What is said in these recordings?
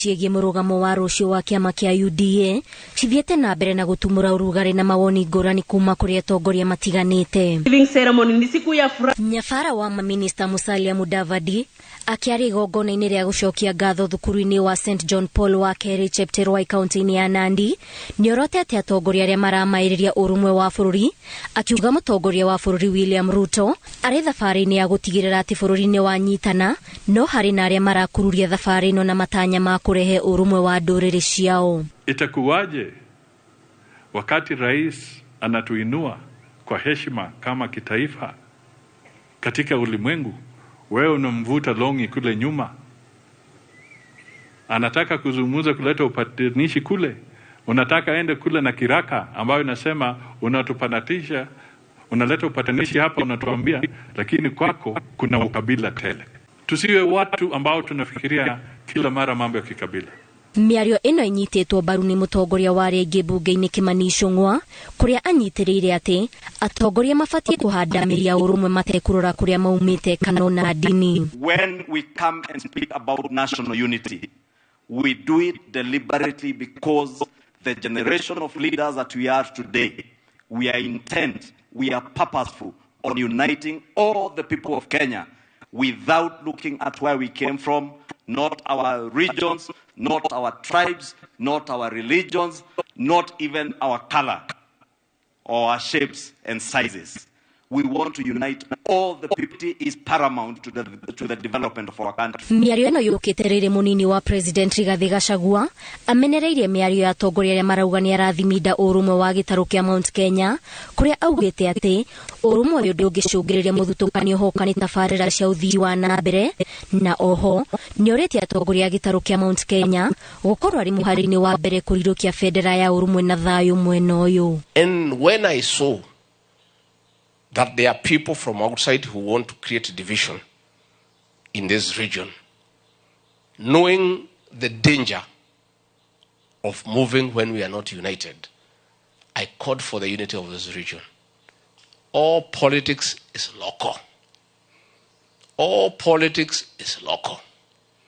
ciĩgiĩ mũrũgamo wa rũciũ wa kĩama kĩa UDA cithiĩte na mbere na gũtumũra ũrugarĩ na mawoni ngũrani kuma kũrĩ atongoria matiganĩte. Nyabara wa maminista Musalia Mudavadi akiarĩ igongona-inĩ rĩa gũcokia ngatho thukuru-inĩ wa St John Paul wa Kerĩ Chepterwai kaunti-inĩ ya Nandi nĩorotete atongoria arĩa maramaĩrĩria ũrũmwe wa bũrũri, akiuga mũtongoria wa bũrũri William Ruto arĩ thabarĩ-inĩ ya gũtigĩrĩra atĩ bũrũri-inĩ wanyitana, no harĩ na arĩa marakururia thabarĩ ĩno na matanya ma kurehe urumwe wa ndũrĩrĩ ciao. Itakuwaje wakati rais anatuinua kwa heshima kama kitaifa katika ulimwengu, wewe unamvuta longi kule nyuma, anataka kuzungumza kuleta upatanishi kule, unataka aende kule na kiraka ambayo inasema unatupanatisha, unaleta upatanishi hapa unatuambia, lakini kwako kuna ukabila tele. Tusiwe watu ambao tunafikiria kila mara mambo ya kikabila. Mĩario ĩno ĩnyitĩtwo mbaru nĩ mũtongoria wa rĩngĩ mbunge-inĩ Kimani Ichung'wa, kũrĩa anyitĩrĩire atĩ atongoria mabatiĩ kũhanda mĩri ya ũrũmwe matekũrora kũrĩa maumĩte kana ona ndini. When we come and speak about national unity, we do it deliberately because the generation of leaders that we are today, we are intent, we are purposeful on uniting all the people of Kenya without looking at where we came from, not our regions, not our tribes, not our religions, not even our color or our shapes and sizes. We want to unite all the people. Is paramount to the development of our country. Mĩario ĩno yũkĩte rĩrĩ mũnini wa President Rigathi Gachagua amenereirie mĩario ya atongoria arĩa marauga nĩ arathiminda ũrũmwe wa gĩtarũ kĩa Mount Kenya, kũrĩa augĩte atĩ ũrũmwe ũyũ ndũngĩcũngĩrĩria mũthutũkanio hoka nĩ tabarĩra cia ũthii wa na mbere, na oho nĩorĩtie atongoria a gĩtarũ kĩa Mount Kenya gũkorwo arĩ mũharĩ-inĩ wa mbere kũrirũkia bendera ya ũrũmwe na thayũ mwena ũyũ. And when I saw that there are people from outside who want to create division in this region, knowing the danger of moving when we are not united, I called for the unity of this region. All politics is local. All politics is local.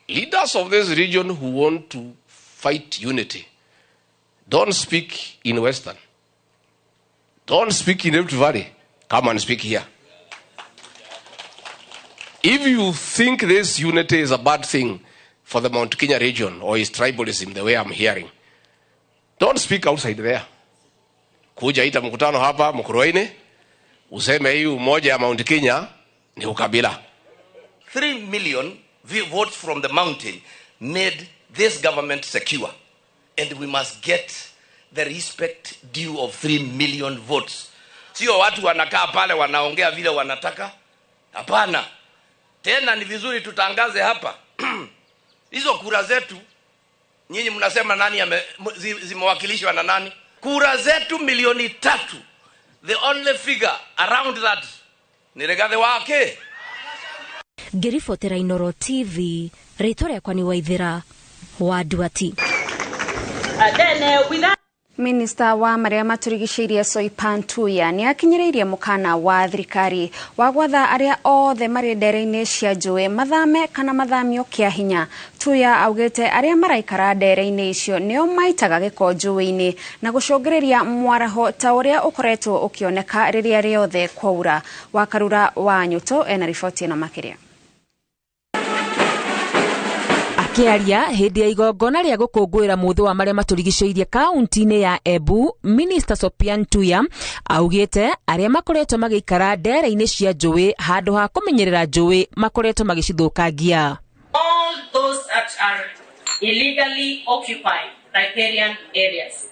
Leaders of this region who want to fight unity, don't speak in Western. Don't speak in Rift Valley. Come and speak here. If you think this unity is a bad thing for the Mount Kenya region or is tribalism the way I'm hearing, don't speak outside there. Kuja ita mkutano hapa Mkuruaini, useme hii umoja ya Mount Kenya ni ukabila. 3 million votes from the mountain made this government secure. And we must get the respect due of 3 million votes. Sio watu wanakaa pale wanaongea vile wanataka. Hapana. Tena ni vizuri tutangaze hapa. Hizo kura zetu, nyinyi mnasema nani zimewakilishwa na nani? Kura zetu 3,000,000. The only figure around that ni Rigathi wake. Ngĩribotera Inooro TV, rĩtwa rĩakwa nĩ Waithĩra wa Nduati. Minista wa marĩa maturigicĩirie Soipan Tuya nĩ akinyĩrĩirie mũkana wa thirikari wa gwatha arĩa othe marĩ ndere-inĩ cia njũĩ mathame kana mathamio kĩa hinya. Tuya augĩte arĩa maraikara ndere-inĩ icio nĩo maitaga gĩko njũĩ-inĩ na gũcũngĩrĩria mwaraho ta ũrĩa ũkoretwo ũkĩoneka rĩrĩa rĩothe kwaura. Wakarura wa Nyũtũ ena riboti ĩno makĩria. Akiaria hĩndĩ ya igongona rĩa gũkũngũĩra mũthĩ wa marĩa maturigicĩirie kaunti-inĩ ya Embu, Minister Soipan Tuya augĩte arĩa makoretwo magĩikara ndere-inĩ cia njũĩ handũ ha kũmenyerera njũĩ makoretwo magĩcithũkangia. All those that are illegally occupied riparian areas,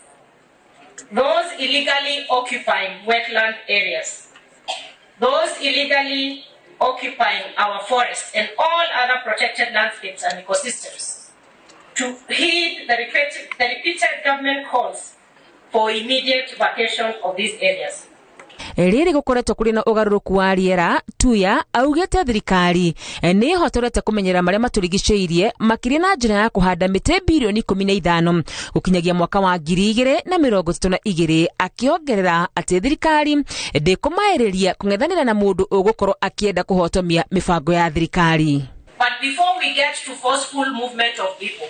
those illegally occupying wetland areas, those illegally occupying our forests and all other protected landscapes and ecosystems, to heed the repeated government calls for immediate vacation of these areas. Rĩrĩ gũkoretwo kũrĩ na ũgarũrũku wa rĩera, Tuya augĩte thirikari nĩ ĩhotorete kũmenyera marĩa maturigicĩirie makĩria na njĩra ya kũhanda mĩtĩ bilioni 15 gũkinyagia mwaka wa 2032, akĩongerera atĩ thirikari ndĩkũmaĩrĩria kũng'ethanĩra na mũndũ ũgũkorwo akĩenda kũhotomia mĩbango ya thirikari. But before we get to forceful movement of people,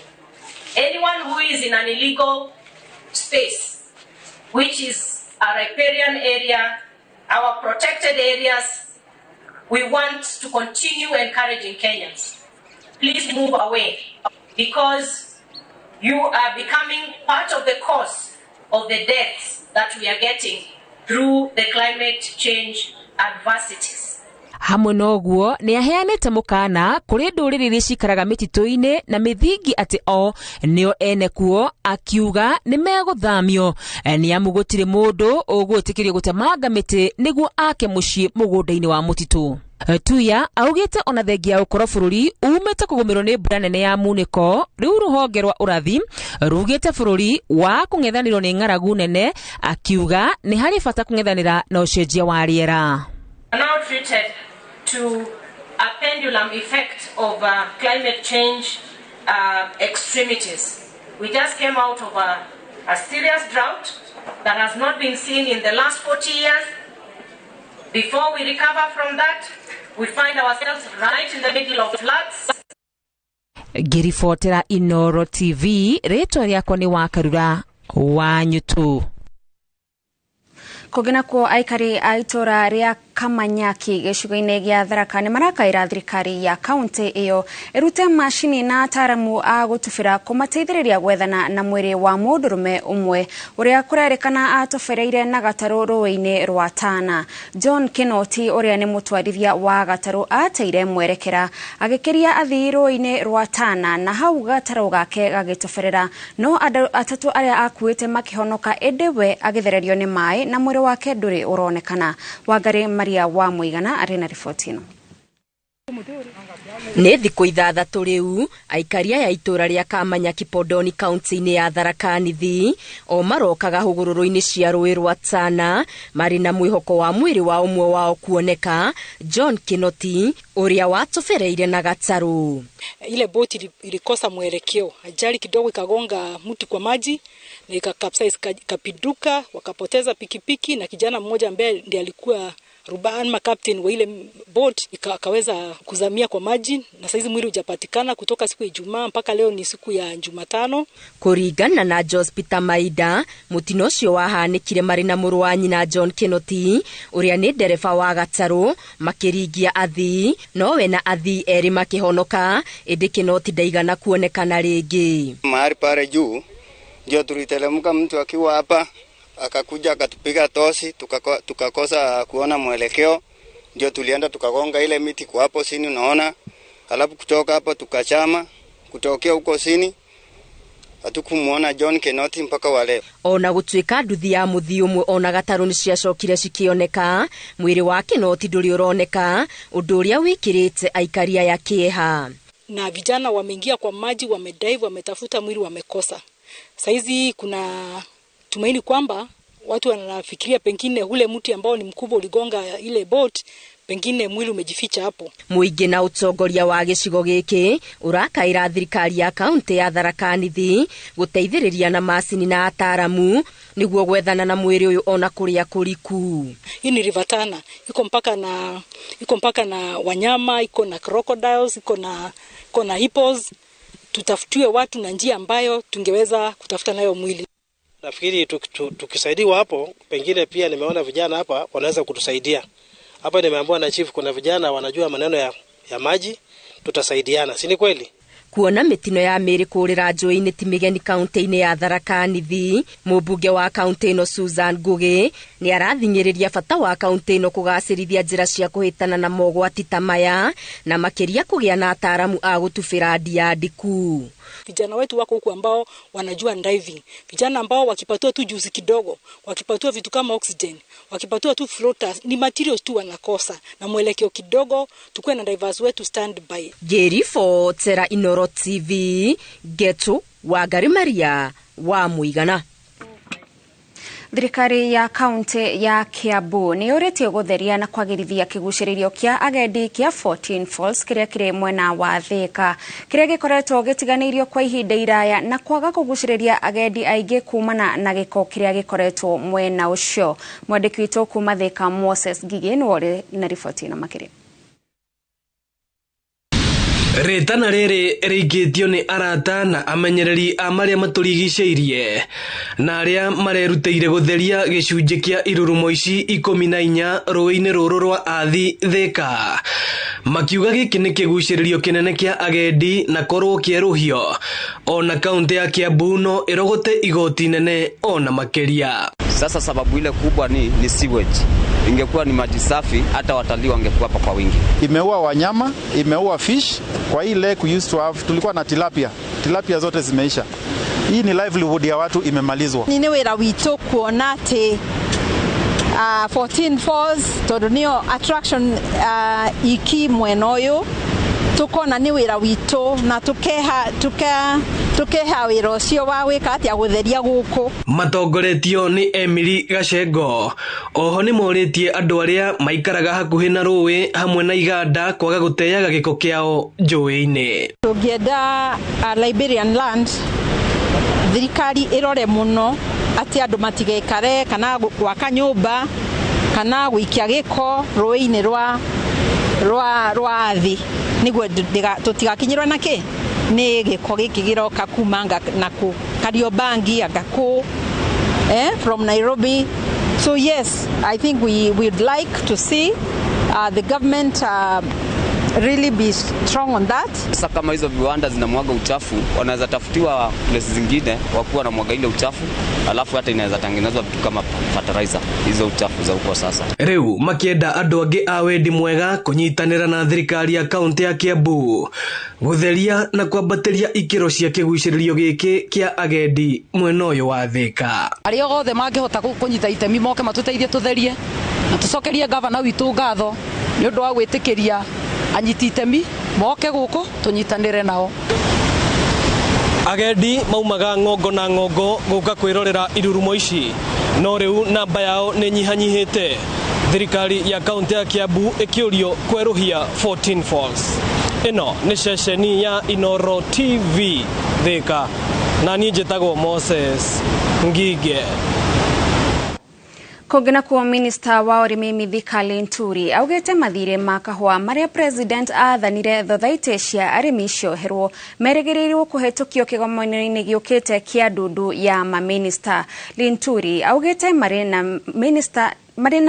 is in an illegal space, which is a riparian area, our protected areas, we want to continue encouraging Kenyans. Please move away, because you are becoming part of the cause of the deaths that we are getting through the climate change adversities. Hamwe noguo ni aheanite mukana kuri nduriri iria cikaraga mitito-ini na mithingi ati o nio ene kuo, akiuga ni meguthamio ni amu gutiri mundu ugwitikiria gutemanga miti niguo ake mucii mugunda-ini wa mutitu. Tuya augite ona thengia ukoro bururi umite kugumirwo ni mbura nene ya muniko, riu ruhonge rwa urathi rugite bururi wa kung'ethanirwo ni ng'aragu nene, akiuga ni hari bata kung'ethanira na ucenjia wa riera. Now treated to a pendulum effect of climate change extremities. We just came out of a serious drought that has not been seen in the last 40 years. Before we recover from that, we find ourselves right in the middle of floods. Ngiribotera Inoro TV, ritwa riakwa ni Wakarura wa Nyutu. Kugina ko aikari aitora ria Kamanyaki gicigo-ini gia Tharaka ni marakaira thirikari ya kaunti iyo irute mashini na ataramu a gutubira kumateithiriria gwethana na mwiri wa mundurume umwe uria kurerekana atofereire na gataru rũĩ-inĩ rwa Tana. John Kinoti uria ni mutwarithia wa gataru ateire mwerekera agikiria athii rũĩ-inĩ rwa Tana na hau gataru gake gagitoferera, no atatu aria akuite makihonoka edewe agithererio ni mai na mwiri wake nduri uronekana. Wangari Maria wa Muigana arena riboti ino. Nĩ thikũ ithathatũ rĩu aikaria ya itura ria Kamanyaki Podoni kaunti-inĩ ya Tharaka Nithi o marokaga hũgũrũrũ-inĩ cia rũĩ rwa Tana marĩ na mwĩhoko wa mwĩrĩ wa ũmwe wao kuoneka, John Kinoti uria watofereire na gataru. Ile boti ilikosa mwelekeo, ajali kidogo ikagonga mti kwa maji na ikakapsize, ikapinduka, wakapoteza pikipiki na kijana mmoja ambaye ndiye alikuwa rubani captain wa ile boat ikaweza kuzamia kwa maji, na saizi mwili hujapatikana kutoka siku ya Ijumaa mpaka leo ni siku ya Jumatano. Kuringana na Jospita Maida, mutino ucio wahanikire mari na mũrũ wa nyina John Kinoti uria ni ndereba wa gataru makiringia athii, no we na athii eri makihonoka, indi Kinoti ndaigana kuonekana ringi. Mahali pale juu ndio tuliteremka, mtu akiwa hapa akakuja akatupiga tosi, tukakosa kuona mwelekeo, ndio tulienda tukagonga ile miti kwa hapo chini unaona. Halafu kutoka hapo tukachama, kutokea huko chini hatukumuona John Kinoti mpaka wale. Ona gutuika nduthi ya muthi umwe ona gataru ni ciacokire cikioneka, mwiri wa Kinoti nduri uroneka, undu uria wikirite aikaria ya kieha. Na vijana wameingia kwa maji, wamedive, wametafuta mwili, wamekosa. Saizi kuna tumaini kwamba watu wanafikiria pengine ule mti ambao ni mkubwa uligonga ile boat, pengine mwili umejificha hapo. Muingi na utongoria wa gicigo giki urakaira thirikari ya kaunti ya Tharaka Nithi guteithiriria na macini na ataramu niguo gwethana na mwiri uyu ona kuria kuriku. Hii ni River Tana, iko mpaka na wanyama, iko na crocodiles, iko na hippos. Tutafutiwe watu na njia ambayo tungeweza kutafuta nayo mwili. Nafikiri tukisaidiwa hapo, pengine pia nimeona vijana hapa wanaweza kutusaidia. Hapa nimeambiwa na chief kuna vijana wanajua maneno ya maji, tutasaidiana. Si ni kweli? Kuona mitino ya meri kurira njũĩ-inĩ ti mĩgeni kaunti-inĩ ya Tharaka Nithi, mũmbunge wa kaunti ĩno Susan Ngugi ni arathing'ĩrĩria bata wa kaunti ĩno kũgacĩrithia njĩra cia kũhĩtana na mogwati ta maya na makĩria kũgĩa na ataramu a gũtubĩra ndia ndiku. Vijana wetu wako huku ambao wanajua diving. Vijana ambao wakipatiwa tu juzi kidogo, wakipatiwa vitu kama oxygen, wakipatiwa tu floaters, ni materials tu wanakosa na mwelekeo kidogo, tukue na divers wetu stand by. Ngiribotera Inoro TV, Getu Wangari Maria wa Muigana. Thirikari ya kaunti ya Kiambu ni yũrĩtie gũtheria na kwagĩrithia kĩgucĩrĩrio kia agendi kia 14 Falls kiria kiri mwena wa Thika, kiria gikoretwo gĩtiganĩirio kwa ihinda iraya na kwaga kũgucĩrĩria agendi aingĩ kumana na gĩko kiria gikoretwo mwena ũcio. Mwandĩki witũ kuma Thika Moses Ngigi nĩ wori na riboti na makĩria. Ritana riri riikitio ni arata na amenyereri a maria maturigiceirie na aria marerutĩire gutheria gicunjĩ kia irurumo ici 14 rũĩ-inĩ rũrũ rwa Athi Thika, makiuga gĩkĩ nĩ kĩgucĩrĩrio kinene kia agendi na korwo kĩeruhio ona kaunti ya Kiambu no irogote igoti nene ona makeria. Sasa sababu ile kubwa ni sewage. Ingekuwa ni maji safi hata watalii wangekuwa hapa kwa wingi. Imeua wanyama, imeua fish. Kwa hii lake we used to have, tulikuwa na tilapia zote zimeisha. Hii ni livelihood ya watu imemalizwa. Ni wera wito kuona te 14 Falls tondu nio attraction iki mwenoyo tukona ni wira wito na tukeha wira ucio wa wika atia gutheria guku. Matongoretio ni Emily Gacengo. Oho ni moritie andu aria maikaraga hakuhi na ruwi hamwe na iganda kwaga guteyaga giko kiao njũĩ-inĩ. Tungienda Liberian land thirikari irore muno ati andu matigekare kana gwaka nyumba kana gwikia giko ruĩ-inĩ rwa Athi niguo tutigakinyirwa naki ni giko giki giroka kumanga na ku Kariobangi agaku from Nairobi. So yes, I think we would like to see the government really be strong on that. Sasa kama hizo viwanda zinamwaga uchafu, wanaweza tafutiwa places zingine wakuwa na mwaga ile uchafu, alafu hata inaweza tengenezwa vitu kama fertilizer hizo uchafu za huko sasa. Riu makienda andu angi a wendi mwega kunyitanira na thirikari ya kaunti ya Kiambu gutheria na kwambatiria ikiro cia kiguciririo giki kia agendi mwena uyu wa Thika. Aria gothe mangihota kunyita itemi moke matuteithie tutherie na tucokerie gavana witu ngatho ni undu wa gwitikiria anyiti itemi moke guku tunyitanire nao. Agendi maumaga ngongo na ngongo guka kwirorera irurumo ici no riu namba yao ni nyihanyihite. Thirikari ya kaunti ya Kiambu ikiurio kweruhia 14 Falls. Ino ni ceceni ya Inoro TV Thika na niĩ njĩtagwo Moses Ngige. Kogena kuwa minister wa urimi Mithika Linturi augete mathire makahwa maria president athanire thothaite cia arimi cioherwo meregereirwo kuhetukio kigomo-inĩ giukite kia ndundu ya maminister. Linturi augete marina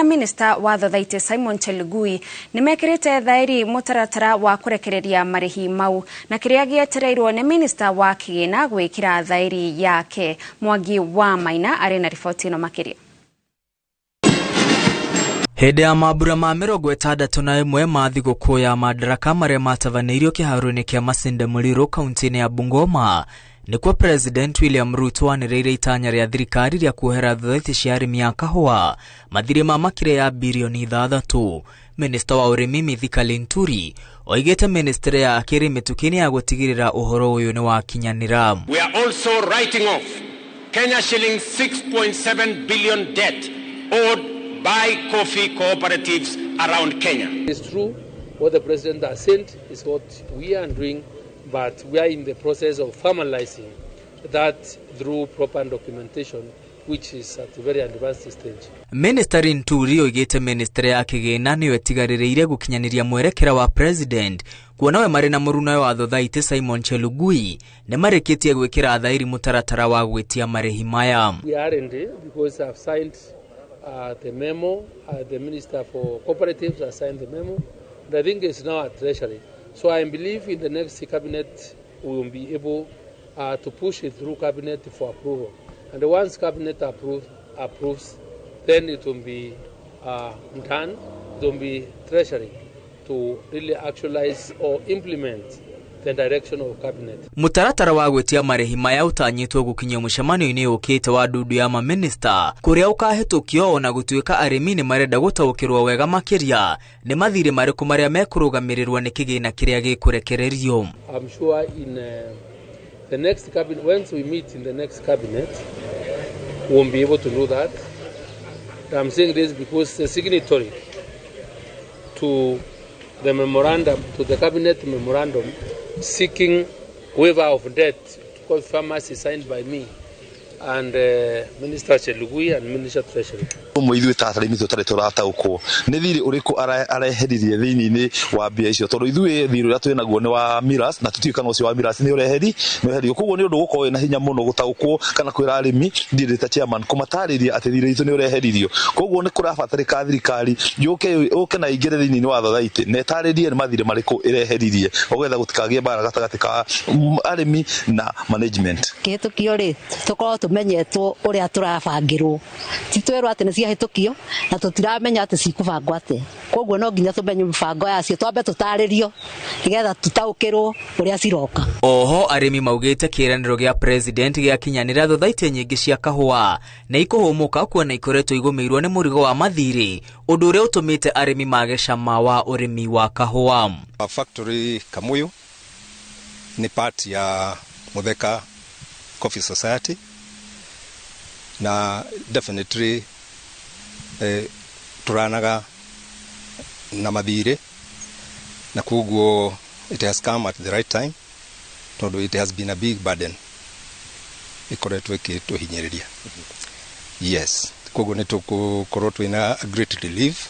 minister wa thothaite Simon Chelugui nimekirite thairi mutaratara wa kurekereria marihi mau na kiria gietereirwo ni minister wa kigina gwikira thairi yake. Mwangi wa Maina arena ripoti no makiria. Hede ya mabura ma 61 ma thigũkũ ya Madaraka maria matavanĩirio kĩharo-inĩ kĩa Masinde Muliro kaunti-inĩ ya Bungoma nĩkuo President William Ruto anĩrĩire itanya rĩa thirikari rĩa kuohera thothaiti cia arĩmi a kahũa mathirĩ ma makĩria ya bilioni 6. Minister wa urimi Mithika Linturi oigĩte ministry yake ĩrĩ mĩtũkĩ-inĩ ya gũtigĩrĩra ũhoro ũyũ nĩ wakinyanĩra. We are also writing off Kenya shilling 6.7 billion debt owed by coffee cooperatives around Kenya. It's true what the president has said is what we are doing, but we are in the process of formalizing that through proper documentation, which is at a very advanced stage. Minister Linturi oigĩte ministry ya kĩgĩna nĩyo ĩtigarĩrĩire gũkinyanĩria mwerekera wa president kuona we marĩ na mũruna wa thothaitĩ Simon Chelugui nĩ marĩkĩtie gwĩkĩra thairi mũtaratara wa gwĩtia marĩhi maya. We are ready because I've signed the memo, the Minister for Cooperatives has signed the memo, and I think it's now at Treasury. So I believe in the next cabinet we will be able to push it through cabinet for approval. And once cabinet approves, then it will be done, it will be Treasury to really actualize or implement the direction of cabinet. Mutaratara wa gwetia marehi maya utanyitwo gukinyia mucemanio-ini ukite wa ndundu ya maminista kuria ukahetũkio na gutuika arimi ni marenda gutaukirwo wega makiria ni mathire mariku maria mekurugamirĩrwo ni kigina kiria gikurekererio. I'm sure in the next cabinet, once we meet in the next cabinet, we won't be able to do that. I'm saying this because the signatory to the memorandum, to the cabinet memorandum seeking waiver of debt to coffee farmers is signed by me. and Minister Chelugui and Minister Treasury. Muithu tatari mitho tare torata uko ne thiri uriku areheririe thini-ini wa mbia icio tondu ithui thiri uria twina guo ni wa miras na tutiukana ucio wa miras ni ureherio koguo ni undu gukorwo na hinya muno gutaukwo kana kwira arimi ndirita chairman kumatariria ati thiri itu ni ureheririo koguo ni kurabatarika thirikari yuke na ingire thini-ini wa thothaiti ne taririe ni mathire mariku ireheririe ogetha gutikagie bara gatagati ka arimi na management kitukio ri tukorwo tumenyetwo uria turabangirwo titwerwo ati ni ciahitukio na tutiramenya ati cikubangwo ate koguo no nginya tumenye mibango yacio twambe tutaririo nigetha tutaukirwo uria ciroka. Oho arimi maugite kiraniro gia president gia kinyanira thothaiti nyingi cia kahua na ikuhumuka kuona ikoretwo igumirwo ni murigo wa mathiri undu uria utumite arimi mage cama wa urimi wa kahua. Factory Kamuyu ni part ya Mutheka Coffee Society na definitely turanaga na mathire na kuguo it has come at the right time tondu it has been a big burden ikoretwo ikituhinyiriria. Yes, kuguo ni tukukorwo twina a great relief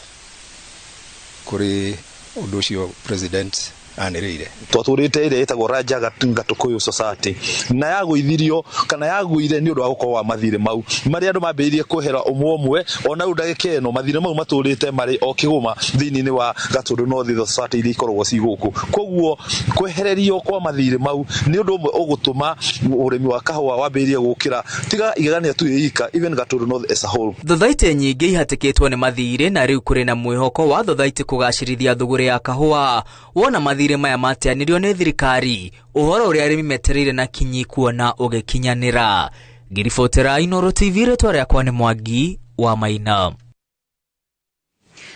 kuri undu ucio president anirire twaturite ire itagwo Raja Gatukuyu Society na yaguithirio kana yaguire ni undu wa gukorwo wa mathire mau mari andu mambiirie kuhera umwe ona udagike eno mathire mau maturite mari o kiguma thini-ini wa Gatundu North Society iri ikoragwo ci guku koguo kwehererio kwa mathire mau ni undu umwe ugutuma urimi wa kahua wambiirie gukira tiga igagania tu yika even Gatundu North as a whole. Thothaiti nyingi ihatikitwo ni mathire na riu kuri na mwihoko wa thothaiti kugacirithia thuguri ya kahua wona mathire maya mateanirio ni thirikari uhoro uria arimi metereire na kinyi kuona ugikinyanira. Ngiribotera Inooro TV retwa riakwa ni Mwangi wa Maina.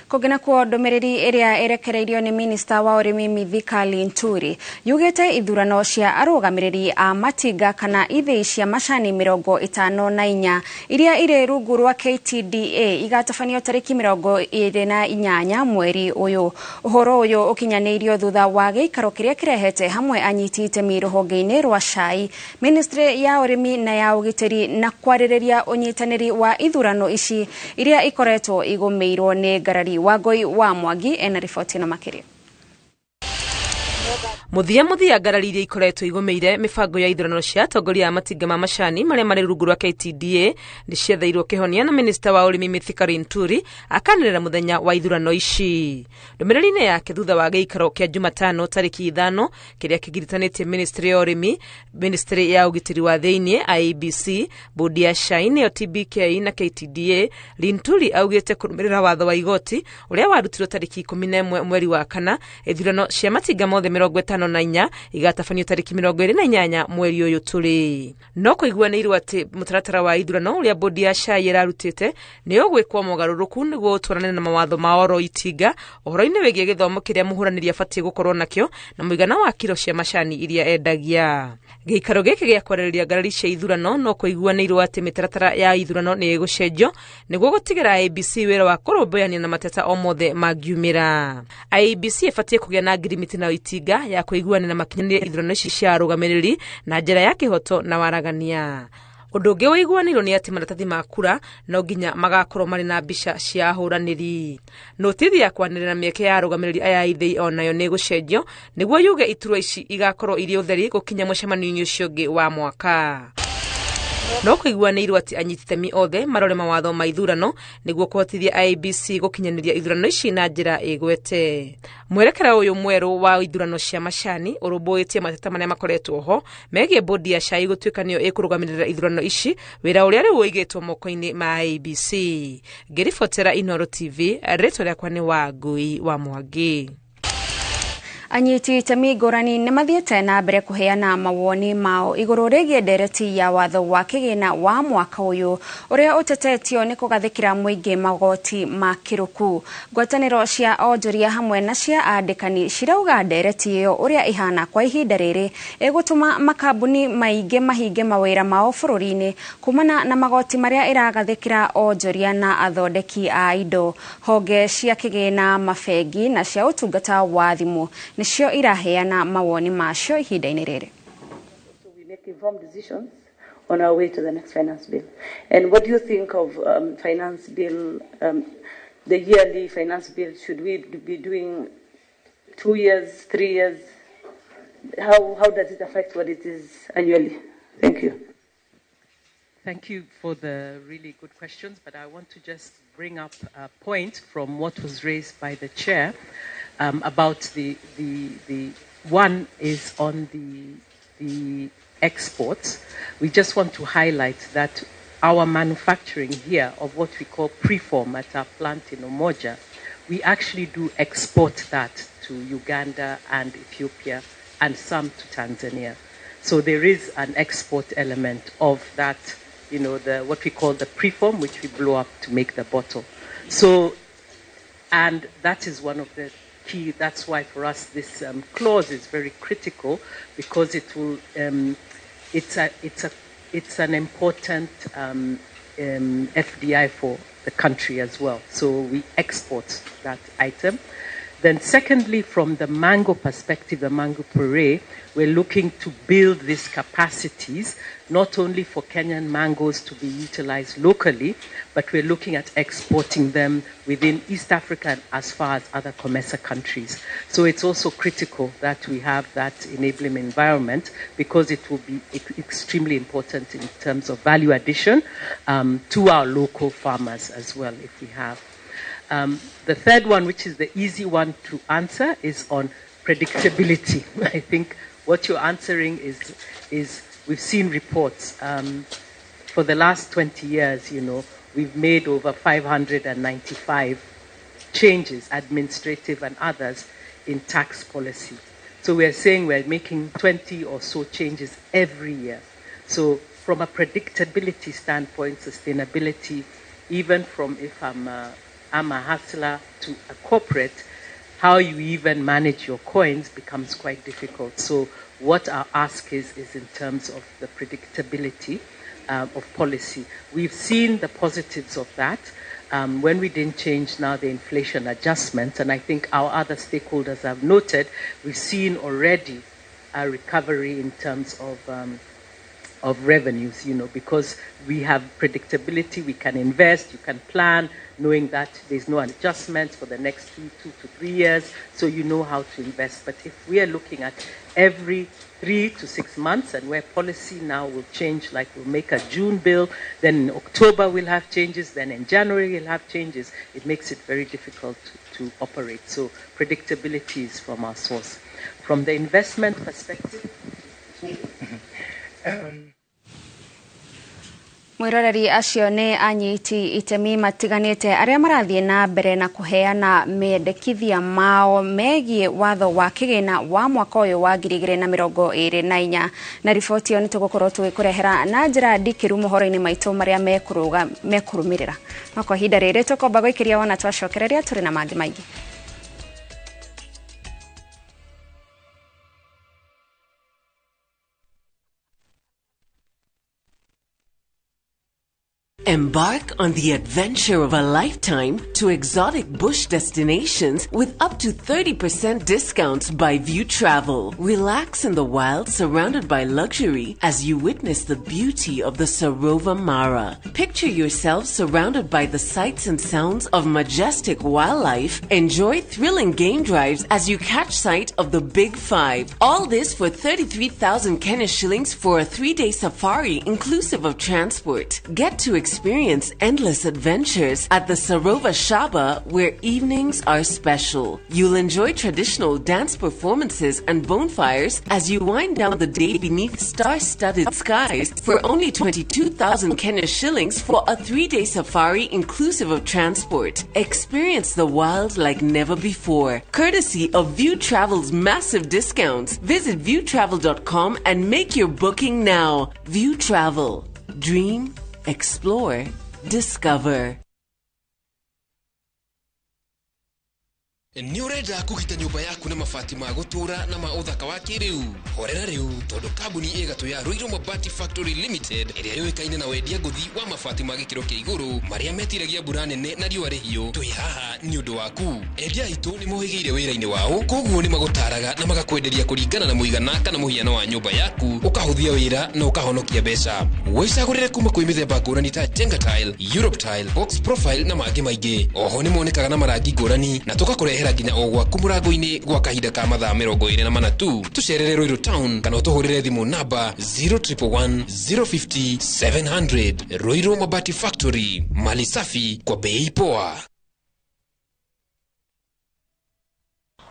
Kugena kwa ndumiriri iria erekereirio ni Minister wa urimi Mithika Linturi yugite ithurano cia arugamiriri a matinga kana ithii cia macani 54 iria ire rungu rwa KTDA igatafanio tariki 28 mweri uyu. Uhoro uyu ukinyanirio thutha wa giikaro kiria kirehete hamwe anyiti itemi ruhonge-ini rwa CHAI, Ministry ya urimi na ya ugitiri na kwaririria unyitaniri wa ithurano ici iria ikoretwo igumirwo ni ngarari Wagoi wa Mwangi ena ripoti na makiria. Muthia ngarari iria ikoretwo igumeire mibango ya ithurano cia atongoria a matinga ma macani maria mari rungu rwa KTDA ni ciethairwo kihonia na Minister wa urimi Mithika Linturi akanirira muthenya wa ithurano ici. Ndumiriri-ini yake thutha wa giikaro kia Jumatano tariki 5 kiria kigiritanĩtie Ministry ya urimi, Ministry ya ugitiri wa thiini IEBC, bodi ya CHAI neo TBK na KTDA, Linturi augite kurumirira watho wa igoti uria warutirwo tariki 11 mweri wa kana ithurano cia matinga mothe 54 igatafanio tariki 28 mweri uyu turi. No kuiguanĩirwo ati mutaratara wa ithurano uria bodi ya CHAI irarutite ni ugwikwo mogaruruku niguo utwarane na mawatho ma oro itinga uhoro-ini wigie githomo kiria muhuraniri abatie gukorwo nakio na muigana wa kilo cia macani iria endagia. Giikaro giki gia kwarĩrĩria ngarari cia ithurano no kuiguanĩirwo ati mitaratara ya ithurano ni igucenjio niguo gutigira IEBC wira wa kurũmbũyania na mateta o mothe mangiumira. IEBC ibatie kugia na ngirimiti na itinga ya kuiguana na makinyaniria ithurano ici cia arugamiriri na njira ya kihoto na waragania. Undu ungi wiguanirwo ni ati maratathi ma kura no nginya magakorwo mari na mbica cia ahuraniri. Notithi ya kwanirira mieke ya arugamiriri aya ithii onayo ni gucenjio niguo yuge iturwa ici igakorwo iri utheri gukinya mucemanio ucio ungi wa mwaka. No kuiguanĩirwo ati anyititemi othe marore mawatho ma ithurano niguo kuhotithia IEBC gukinyaniria ithurano ici na njira igwete. Mwerekera uyu mweru wa ithurano cia macani urumbuitie mateta maria makoretwo ho megie bodi ya CHAI gutuika niyo ikurugamirira ithurano ici wira uria riu uigitwo moko-ini ma IEBC. Ngiribotera Inooro TV retwa riakwa ni Wangui wa Mwangi. Anyiti itemi ngũrani nĩ mathiĩte na mbere kũheana mawoni mao igũrũ rĩgiĩ ndereti ya watho wa kĩgĩna wa mwaka ũyũ ũrĩa ũtetetio nĩ kũgathĩkĩra mũingĩ magoti ma kĩrũku. Ngwatanĩro cia onjoria hamwe na cia andĩkani cirauga ndereti ĩyo ũrĩa ihana kwa ihinda rĩrĩ ĩgũtũma makambuni maingĩ mahinge mawĩra mao bũrũri-inĩ kumana na magoti marĩa ĩragathĩkĩra onjoria na athondeki a indo. Honge cia kĩgĩna, mabengi na cia ũtungata wa thimũ nicio iraheana mawoni macio ihinda-inĩ rĩrĩ. So we make informed decisions on our way to the next finance bill. And what do you think of finance bill, the yearly finance bill? Should we be doing 2 years, 3 years? How does it affect what it is annually? Thank you. Thank you for the really good questions, but I want to just bring up a point from what was raised by the chair about the one is on the exports. We just want to highlight that our manufacturing here of what we call preform at our plant in Umoja, we actually do export that to Uganda and Ethiopia and some to Tanzania. So there is an export element of that, you know, what we call the preform, which we blow up to make the bottle. So, and that is one of the key, that's why for us this clause is very critical, because it will, it's an important FDI for the country as well. So we export that item. Then secondly, from the mango perspective, the mango puree, we're looking to build these capacities, not only for Kenyan mangoes to be utilized locally, but we're looking at exporting them within East Africa and as far as other COMESA countries. So it's also critical that we have that enabling environment, because it will be extremely important in terms of value addition to our local farmers as well, if we have. The third one, which is the easy one to answer, is on predictability. I think what you're answering is we've seen reports. For the last 20 years, you know, we've made over 595 changes, administrative and others, in tax policy. So we're saying we're making 20 or so changes every year. So from a predictability standpoint, sustainability, even from if I'm a hustler to a corporate, how you even manage your coins becomes quite difficult. So what our ask is in terms of the predictability of policy. We've seen the positives of that when we didn't change now the inflation adjustment, and I think our other stakeholders have noted, we've seen already a recovery in terms of revenues, you know, because we have predictability, we can invest, you can plan, knowing that there's no adjustment for the next 2 to 3 years, so you know how to invest. But if we are looking at every 3 to 6 months, and where policy now will change, like we'll make a June bill, then in October we'll have changes, then in January we'll have changes, it makes it very difficult to operate. So predictability is from our source. From the investment perspective, mwiroreri acio nĩ anyiti itemi matiganĩte arĩa marathiĩ na mbere na kũheana mendekithia mao megiĩ watho wa kĩgĩna wa mwaka ũyũ wa 2024 na riboti ĩyo nĩ tũgũkorwo tũgĩkũrehera na njĩra ndikĩru mohoro-inĩ maitũ marĩa mekũrũmĩrĩra. No kwa ihinda rĩrĩ tũkomba gũikĩria wona twacokereria tũrĩ na mangĩ maingĩ. Embark on the adventure of a lifetime to exotic bush destinations with up to 30% discounts by View Travel. Relax in the wild surrounded by luxury as you witness the beauty of the Sarova Mara. Picture yourself surrounded by the sights and sounds of majestic wildlife. Enjoy thrilling game drives as you catch sight of the Big Five. All this for 33,000 Kenya shillings for a 3-day safari inclusive of transport. Get to experience endless adventures at the Sarova Shaba, where evenings are special. You'll enjoy traditional dance performances and bonfires as you wind down the day beneath star-studded skies for only 22,000 Kenya shillings for a 3-day safari inclusive of transport. Experience the wild like never before, courtesy of View Travel's massive discounts. Visit viewtravel.com and make your booking now. View Travel. Dream, explore, discover. Ni urenda kugita nyumba yaku na mabati ma gutura na ma uthaka wa kiriu. Horera riu tondu kambuni igatu ya Ruiru Mabati Factory Limited iria yoikaine na wendia nguthi wa mabati ma gikiro kia iguru maria metiragia mbura nene na riua rihiu. Twi haha ni undu waku. Endia itu ni mohigeire wira-ini wao, koguo ni magutaraga na magakwenderia kuringana na muigana kana muhiano wa nyumba yaku, ukahuthia wira na ukahonokia mbeca. Wicagurire kuma kwi mithemba ngurani ta Jenga Tile, Europe Tile, Box Profile na mangi maingi. Oho ni monekaga na marangi ngurani na tukakurehera nginya ogwa kumurango-ini gwa kahinda ka mathaa 24 tu. Tucerere Ruiru Town kana utuhurire thimu namba 0111 050 700. Ruiru Mabati Factory, mali safi kwa bei poa.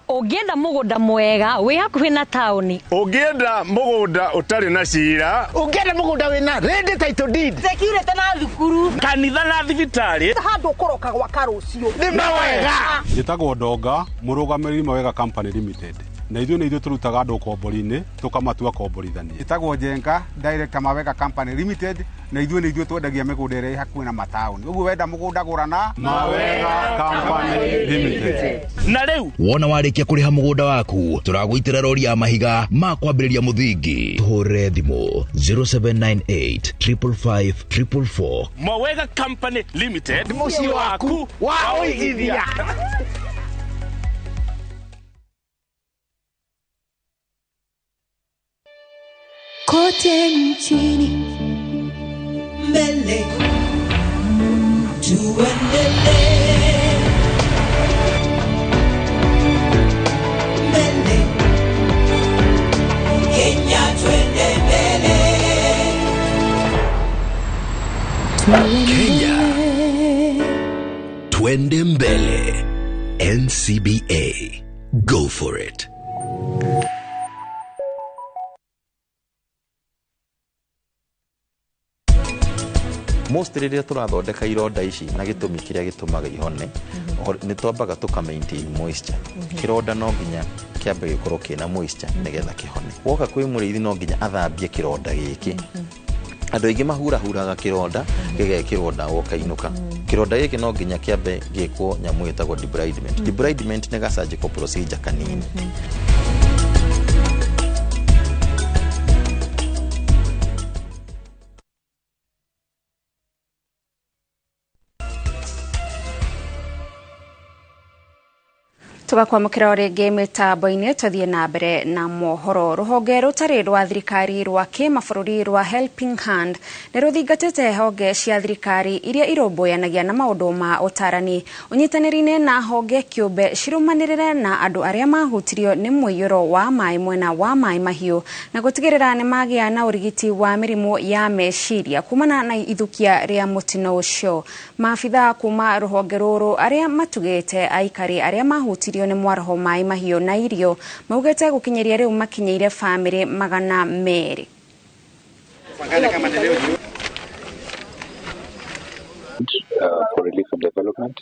Ugienda mugunda mwega wi hakuhi na tauni, ugienda mugunda utari na cira, ugienda mugunda wina ready title deed, security na thukuru, kanitha na thibitari, handu ukoroka gwa karucio ni mawega. Njitagwo Ndonga, murugamiri Mawega Company Limited. Na ithuĩ turutaga andũ kombori-inĩ tukamatua komborithania. Njitagwo Jenga, director Mawega Company Limited, na ithuĩ twendagia mĩgũnda ĩrĩa hakuhĩ na mataũni. Ũguo wenda mũgũnda gũra na Mawega Company Limited. Na rĩu wona warĩkia kũrĩha mũgũnda waku, tũragwĩtĩra rori ya mahiga ma kwambĩrĩria mũthingi. Tũhũrĩre thimũ 0798 555 444. Mawega Company Limited, mũciĩ waku wa ũigithia. Kote nchini mbele tuendelee, mbele Kenya twende mbele, Kenya twende mbele. NCBA, go for it. Most rĩrĩa tũrathondeka ironda ici na gĩtũmi kĩrĩa gĩtũmaga ihone nĩ twambaga tũka maintain moisture. Kĩronda no nginya kĩambe gĩkorwo kĩna moisture nĩgetha kĩhone. Woka kwĩ mũrĩithi no nginya athambie kĩronda gĩkĩ. Andũ aingĩ mahurahuraga kĩronda gĩgekĩrwo ndawa ũkainũka. Kĩronda gĩkĩ no nginya kĩambe gĩkwo nyamũ ĩtagwo debridement. Debridement nĩ ga surgical procedure kanini. Tugakwamukira o ringi mitambo-ini tuthie na mbere na mohoro. Ruhonge rutari rwa thirikari rwa kimabũrũri rwa Helping Hand ni ruthingatite honge cia thirikari iria irũmbũyanagia na maundu ma utarani unyitanĩri-inĩ na honge kĩũmbe cirumanĩrĩre na andũ arĩa mahutirio nĩ mũiyũro wa maĩ mwena wa maĩ mahiũ na gũtigĩrĩra nĩ magĩa na ũrigiti wa mĩrimũ ya meciria kumana na ithukia rĩa mũtino ũcio. Maabitha kuma ruhonge rũrũ arĩa matugĩte aikari arĩa mahutirio nĩ mwaraho maĩ mahiũ na irio maugĩte gũkinyeria rĩu makinyeire famĩlĩ 200. For relief and development,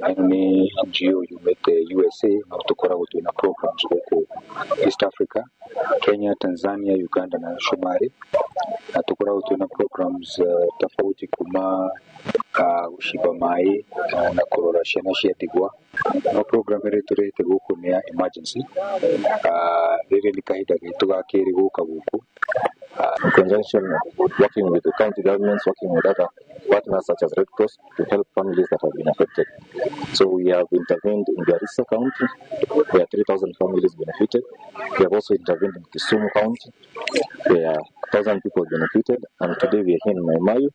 any NGO you met the USA, na tukoragwo twina programs huko East Africa, Kenya, Tanzania, Uganda na Shomari, na tukoragwo twina programs tofauti kuma gushiba mai na kurora ciana cia ndigwa. No program ĩrĩa turete gũkũ nĩ ya emergency. Rĩrĩ nĩ kahinda gitu gakĩrĩ gũka gũkũ. In conjunction working with the county governments, working with other partners such as Red Cross to help families that have been affected. So we have intervened in Garissa County, where 3,000 families benefited. We have also intervened in Kisumu County, where 1,000 people benefited, and today we are here in Mai Mahiu.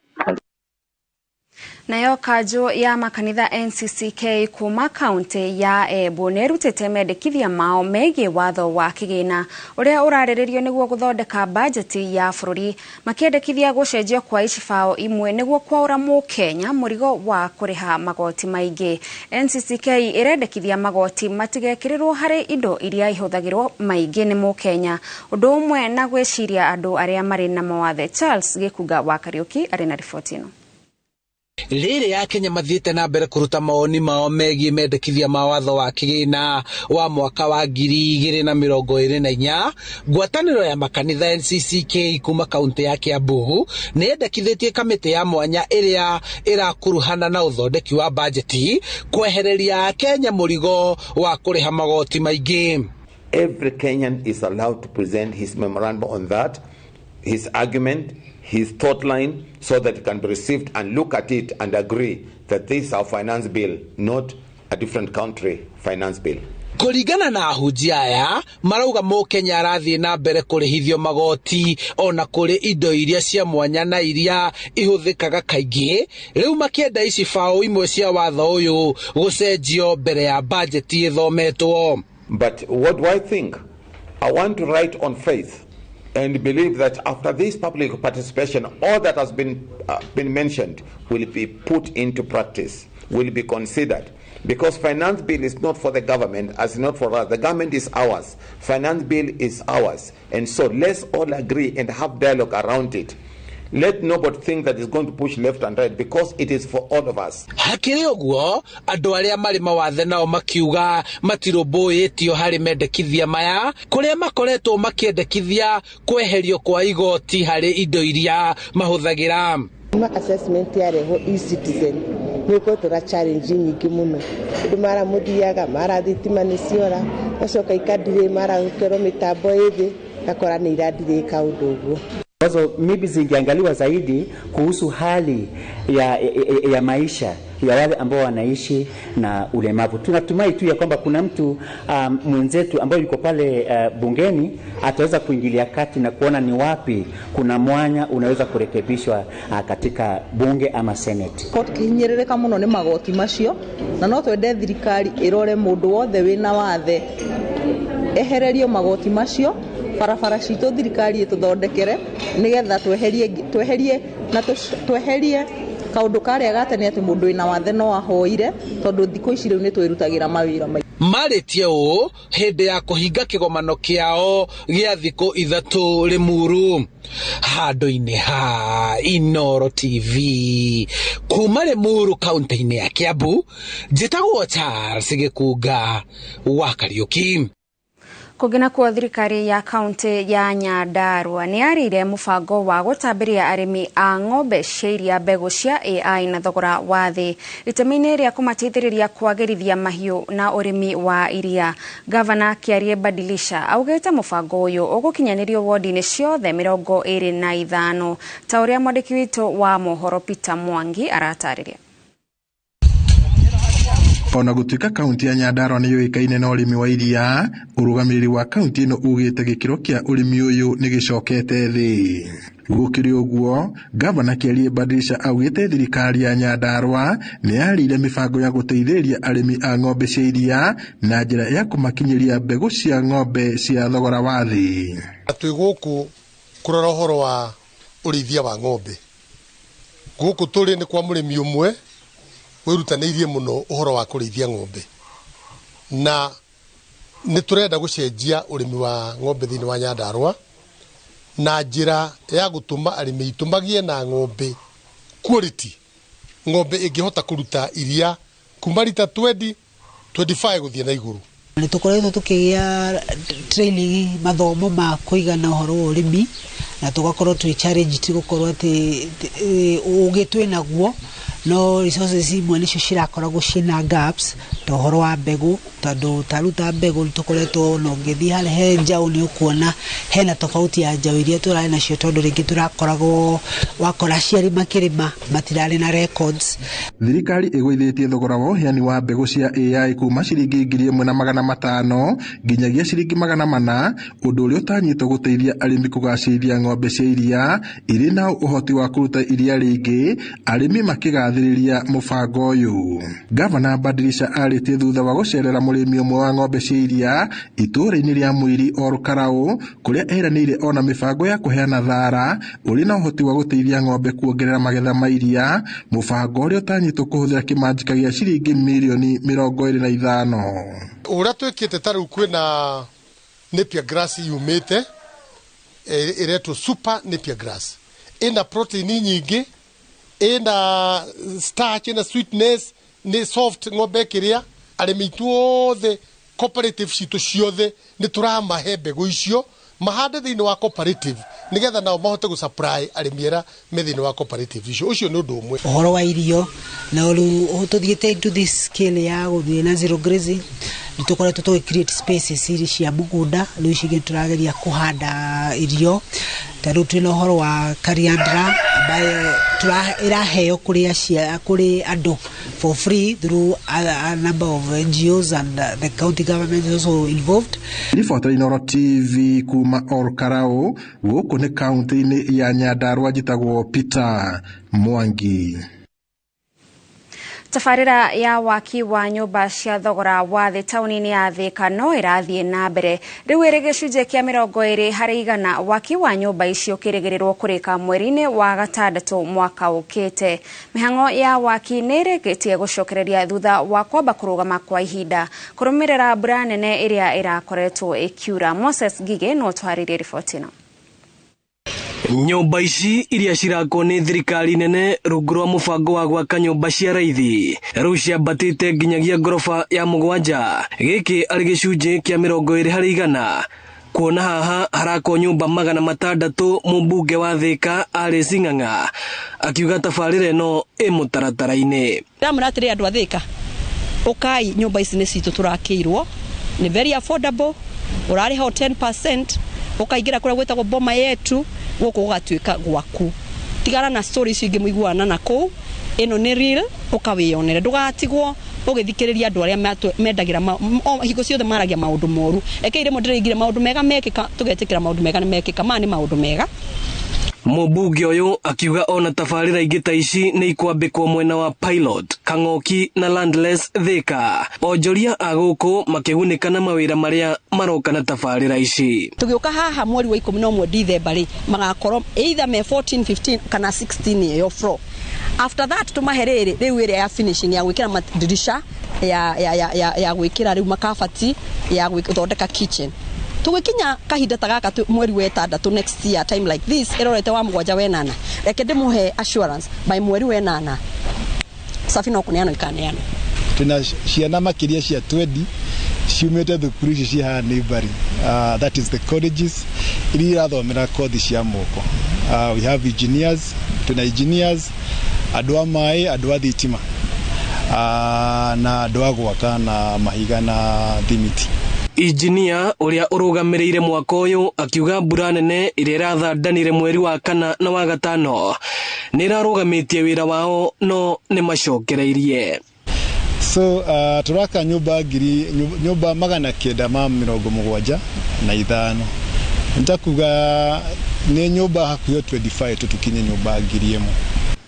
Nayo kanjo ya makanitha NCCK kuma kaunti ya Embu nerutete mendekithia mao megie watho wa kigina uria urarĩrĩrio nĩguo gũthondeka bajeti ya bũrũri makĩendekithia gũcenjio kwa icibao imwe nĩguo kwaũra mũkenya mũrigo wa kũrĩha magoti maingĩ. NCCK irendekithia magoti matigekĩrĩrwo harĩ indo iria ihũthagĩrwo maingĩ nĩ mũkenya ũndũ ũmwe na gwĩciria andũ arĩa marĩ na mawathe. Charles Gĩkunga wa Kariuki arĩ na riboti ĩno. rĩrĩ ya Kenya mathiĩte na mbere kũruta maoni mao megiĩ mendekithia ma watho wa kĩgĩna wa mwaka wa 2024. Ngwatanĩro ya makanitha NCCK kuma kaunti ya Kiambu nĩyendekithĩtie kamĩtĩ ya mwanya ĩrĩa ĩrakuruhana na ũthondeki wa bajeti kwehereria Kenya mũrigo wa kũrĩha magoti maingĩ. Every Kenyan is allowed to present his memorandum on that, his argument, his thought line, so that it can be received and look at it and agree that this is our finance bill, not a different country finance bill. Kũringana na ahunjia aya marauga Mũkenya arathiĩ na mbere kũrĩhithio magoti ona kũrĩ indo iria cia mwanya na iria ihũthĩkaga kaingĩ, rĩu makĩenda ici bao imwe cia watho ũyũ gũcenjio mbere ya bajeti ĩthometwo. But what do I think? I want to write on faith and believe that after this public participation, all that has been mentioned will be put into practice, will be considered. Because finance bill is not for the government, as not for us. The government is ours. Finance bill is ours. And so let's all agree and have dialogue around it. Let nobody think that it's going to push left and right, because it is for all of us. Hakiri ũguo andũ arĩa marĩ mawathe nao makiuga matirũmbũĩtio harĩ mendekithia maya kũrĩa makoretwo makĩendekithia kweherio kwa igoti harĩ indo iria mahũthagĩra. Assessment ya reho e-citizen nĩko tura challenge nyingĩ mũno. Andũ maramũthiaga marathitima nĩciora acoka ikadire maragũkerwo mĩtambo ĩthĩ nakora nĩ iradirĩka ũndũ ũguo. Wazo maybe zingeangaliwa zaidi kuhusu hali ya maisha ya wale ambao wanaishi na ulemavu. Tunatumai tu ya kwamba kuna mtu mwenzetu ambaye yuko pale bungeni ataweza kuingilia kati na kuona ni wapi kuna mwanya unaweza kurekebishwa katika bunge ama senate. Kihinyĩrĩrĩka mũno nĩ magoti macio na no twende thirikari ĩrore mũndũ wothe wĩna wathe ehererio magoti macio, barabara citũ thirikari ĩtũthondekere nĩgetha tweherie kaũndũ karĩa gatene atĩ mũndũ wĩna wathe no ahoire tondũ thikũ ici rĩu nĩ twĩrutagĩra mawĩra maingĩ. Marĩtie ũũ hĩndĩ ya kũhinga kĩgomano kĩao gĩa thikũ 3 Limuru. Handũ-inĩ ha Inooro TV kuma Limuru kaunti-inĩ ya Kiambu, njĩtagwo Charles Gĩkunga wa Kariũki. Kũgina kwa thirikari ya kaunti ya Nyandarua nĩ yarĩire mũbango wa gũtambĩria arĩmi a ng'ombe cia iria mbegũ cia AI na thogora wa thĩ itemi-inĩ rĩa kũmateithĩrĩria kwagĩrithia mahiũ na ũrĩmi wa iria. Gavana Kiarie Badilisha augĩte mũbango ũyũ ũgũkinyanĩrio wodi-inĩ ciothe 25 ta ũrĩa mwandĩki witũ wa mohoro Peter Mwangi aratarĩria. Ona gũtuĩka kaunti ya Nyandarua nĩ yũĩkaine na ũrĩmi wa iria, ũrũgamĩrĩri wa kaunti ĩno ugĩte gĩkĩro kĩa ũrĩmi ũyũ nĩ gĩcokete thĩ. Gũkĩrĩ ũguo, Gavana Kiarie Badilisha augĩte thirikari ya Nyandarua nĩ yarĩire mĩbango ya gũteithĩrĩria arĩmi a ng'ombe cia iria na njĩra ya kũmakinyĩria mbegũ cia ng'ombe cia thogora wa thĩ. Twĩ gũkũ kũrora ũhoro wa ũrĩithia wa ng'ombe. Gũkũ tũrĩ nĩ kwa mũrĩmi ũmwe wĩrutanĩirie mũno ũhoro wa kũrĩithia ng'ombe, na nĩ tũrenda gũcenjia ũrĩmi wa ng'ombe thĩinĩ wa Nyandarua na njĩra ya gũtũma arĩmi aitũ magĩe na ng'ombe quality, ng'ombe ĩngĩhota kũruta iria kuma lita 20-25 gũthiĩ na igũrũ. Nĩ tũkoretwo tũkĩgĩa training mathomo ma kũigana ũhoro wa ũrĩmi na tũgakorwo twĩ challenge tũgakorwo atĩ ũgĩtwĩ naguo no resources imwe nĩcio cirakoragwo ciĩna gaps ta ũhoro wa mbegũ, tondũ taruta mbegũ tũkoretwo no ngĩthiĩ harĩa he njaũ nĩ ũkuona hena tofauti ya njaũ iria tũrarĩ nacio tondũ rĩngĩ tũrakoragwo wakora ciarĩ makĩrĩma matirarĩ na records. Thirikari ĩgũithĩtie thogora wa ũheani wa mbegũ cia AI kuma ciringi 1,500 nginyagia ciringi 400, ũndũ ũrĩa ũtanyĩtwo gũteithia arĩmi kũgacĩrithia ng'ombe cia iria irĩ na ũhoti wa kũruta iria rĩingĩ, arĩmi makĩgathĩrĩria mũbango ũyũ. Gavana Badilisha arĩtie thutha wa gũcerera mũrĩmi ũmwe wa ng'ombe cia iria itũũra-inĩ rĩa Mwiri Olkarau, kũrĩa eranĩire ona mĩbango ya kũheana thara ũrĩ na ũhoti wa gũteithia ng'ombe kuongerera magetha ma iria, mũbango ũrĩa ũtanyĩtwo kũhũthĩra kĩmanjĩka gĩa ciringi mirioni 25. Ũrĩa twĩkĩte ta rĩu kwĩna Napier grass yumĩte ĩretwo super Napier grass, ĩna protein nyingĩ ina starch, ina sweetness, ni soft ng'ombe kiria arimi tuothe cooperative citu ciothe ni turamahe mbegu icio mahande thiini wa cooperative nigetha nao mahote gu supply arimiera methini wa cooperative icio ucio ni undu umwe uhoro wa irio na ulu tuthiete into this scale ya guthie na zero grazing nitukoretwo tu create spaces iri cia mugunda riu icige turageria kuhanda irio taru twina uhoro wa kariandra ambaye iraheo kuri andu for free through a number of NGOs and the county government is also involved. Ribota Inooro TV kuma Olkarau guku ni kaunti-ini ya Nyandarua njitagwo Peter Mwangi. Tabarĩra ya waki wa nyũmba cia thogora wa thĩ taũni-inĩ ya Thika no ĩrathiĩ na mbere. Rĩu ĩrĩ gĩcunjĩ kĩa 20% waki wa nyũmba icio kĩrĩgĩrĩrwo kũrĩka mweri-inĩ wa gatandatũ mwaka ũkĩte. Mĩhang'o ya waki nĩ ĩrĩkĩtie gũcokereria thutha wa kwamba kũrũgama kwa ihinda kũrũmĩrĩra mbura nene ĩrĩa ĩrakoretwo ĩkiura. Moses Ngige no twarĩrie riboti ĩno. Nyumba ici iria cirako ni thirikari nene rungu rwa mubango wa gwaka nyumba cia raithi riu ciambatite nginyagia ngorofa ya 7 giki ari gicunji kia 20% kuona haha harako nyumba 600 mumbunge wa Thika Alice Ng'ang'a akiuga tabarĩra ĩno ĩmũtaratara-inĩ. Ndamũratĩrĩ andũ a Thika ukai nyumba ici nĩ citũ turakĩirwo ni very affordable urarĩ ho 10% ukaingira kũrĩa gwĩtagwo boma yetu gũkũ gũgatuĩka gwaku. Tigana na stories ingĩ mũiguana na kũu ĩno nĩ real ũkawĩonere ndũgatigwo ũgĩthikĩrĩria andũ arĩa mendagira hingo ciothe maragia maũndũ moru ekeire mũndĩrĩgire maũndũ mega mekĩka tũgetĩkĩra maũndũ mega nĩ mekĩka ma nĩ maũndũ mega. Mũmbunge ũyũ akiuga ona tabarĩra ingĩ ta ici nĩ ikwambĩkwo mwena wa Pilot, Kang'oki na Landless Thika. Onjoria a gũkũ makĩgunĩka na mawĩra marĩa maroka na tabarĩra ici. Tũgĩũka haha mweri wa 11 December rĩ magakorwo either me 14, 15 kana 16 yo floor. After that tumaherere rĩu ĩrĩa ya finishing ya gwĩkĩra madirisha ya gwĩkĩra rĩu makabati ya gũthondeka kitchen. Tugikinya kahinda ta gaka mweri wa 6 next year time like this irorete wa 7 wenana reke ndimuhe assurance by mweri wa 8 safi no kuneano ikaneano. Tuna ciana makiria cia 20 ciumĩte thukuru ici cia haha neighboring that is the colleges iria irathomera kothi cia moko. We have engineers, tuna engineers, andũ a maĩ, andũ a thitima na andũ a gwaka na mahiga na thimiti. Engineer uria urugamirire mwaka uyu akiuga mbura nene iria irathandanire mweri wa 4 na wa 5 ni irarugamitie wira wao no ni macokereirie. So turaka nyumba 975 ntakuga ni nyumba hakuyo 25 tutukinye nyumba 1000.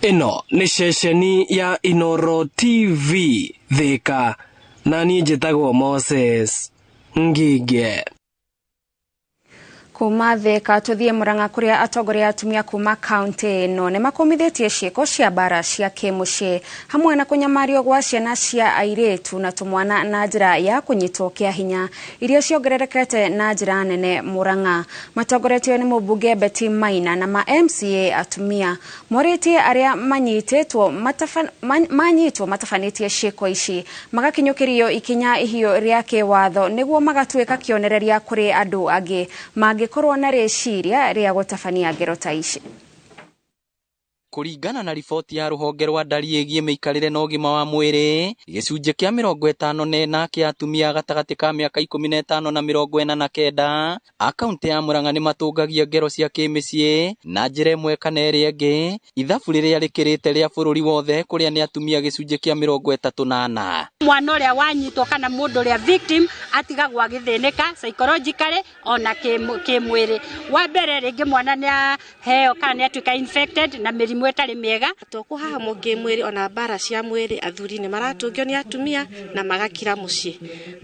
Ino ni ceceni ya Inooro TV Thika na ni njitagwo Moses Ngige. Kuma Thika tuthie Murang'a kuria atongoria atumia kuma county no ne makomithitie ciiko cia bara cia kimuci hamwe na kunyamario gwa ciana cia airetu na tumwana na njira ya kunyitwo kia hinya iria ciongererekete na njira nene Murang'a. Matongoretio ni mũmbunge Betty Maina na ma MCA atumia moretie aria manyitwo matafanitie ciiko ici magakinyukirio ikinya ihio ria kiwatho niguo magatuika kionereria kuri andu angi korwo na reciria ria gutafania ngero ta ici. Kuringana na riboti ya ruhonge rwa ndari ĩgiĩ mĩikarĩre na ũgima wa mwĩrĩ, gĩcunjĩ kĩa 54 kĩa atumia gatagatĩ ka mĩaka 15 na 49 a kaunti ya Murang'a nĩ matũngagia ngero cia kĩmĩciĩ na njĩra ĩmwe kana ĩrĩa ĩngĩ, ithabu rĩrĩa rĩkĩrĩte rĩa bũrũri wothe kũrĩa nĩ atumia gĩcunjĩ kĩa 38. Mwana ũrĩa wanyitwo kana mũndũ ũrĩa victim atigagwo agĩthĩnĩka psychologically ona kĩmwĩrĩ. Wa mbere rĩngĩ mwana nĩ aheo kana nĩ atuĩka infected na mĩrimũ ĩtarĩ mĩega. Tũkũhahamwo kĩmwĩrĩ ona bara cia mwĩrĩ athuri nĩ maratũngio nĩ atumia na magakira mũciĩ.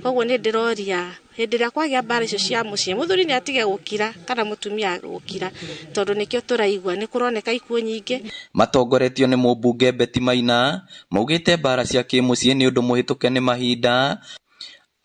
Koguo nĩ ndĩroria hĩndĩ ĩrĩa kwagĩa bara icio cia mũciĩ mũthuri nĩ atige gũkira kana mũtumia gũkira tondũ nĩkĩo tũraigua nĩ kũroneka ikuũ nyingĩ. Matongoretio nĩ mũmbunge Betty Maina maugĩte bara cia kĩmũciĩ nĩ ũndũ mũhĩtũke nĩ mahinda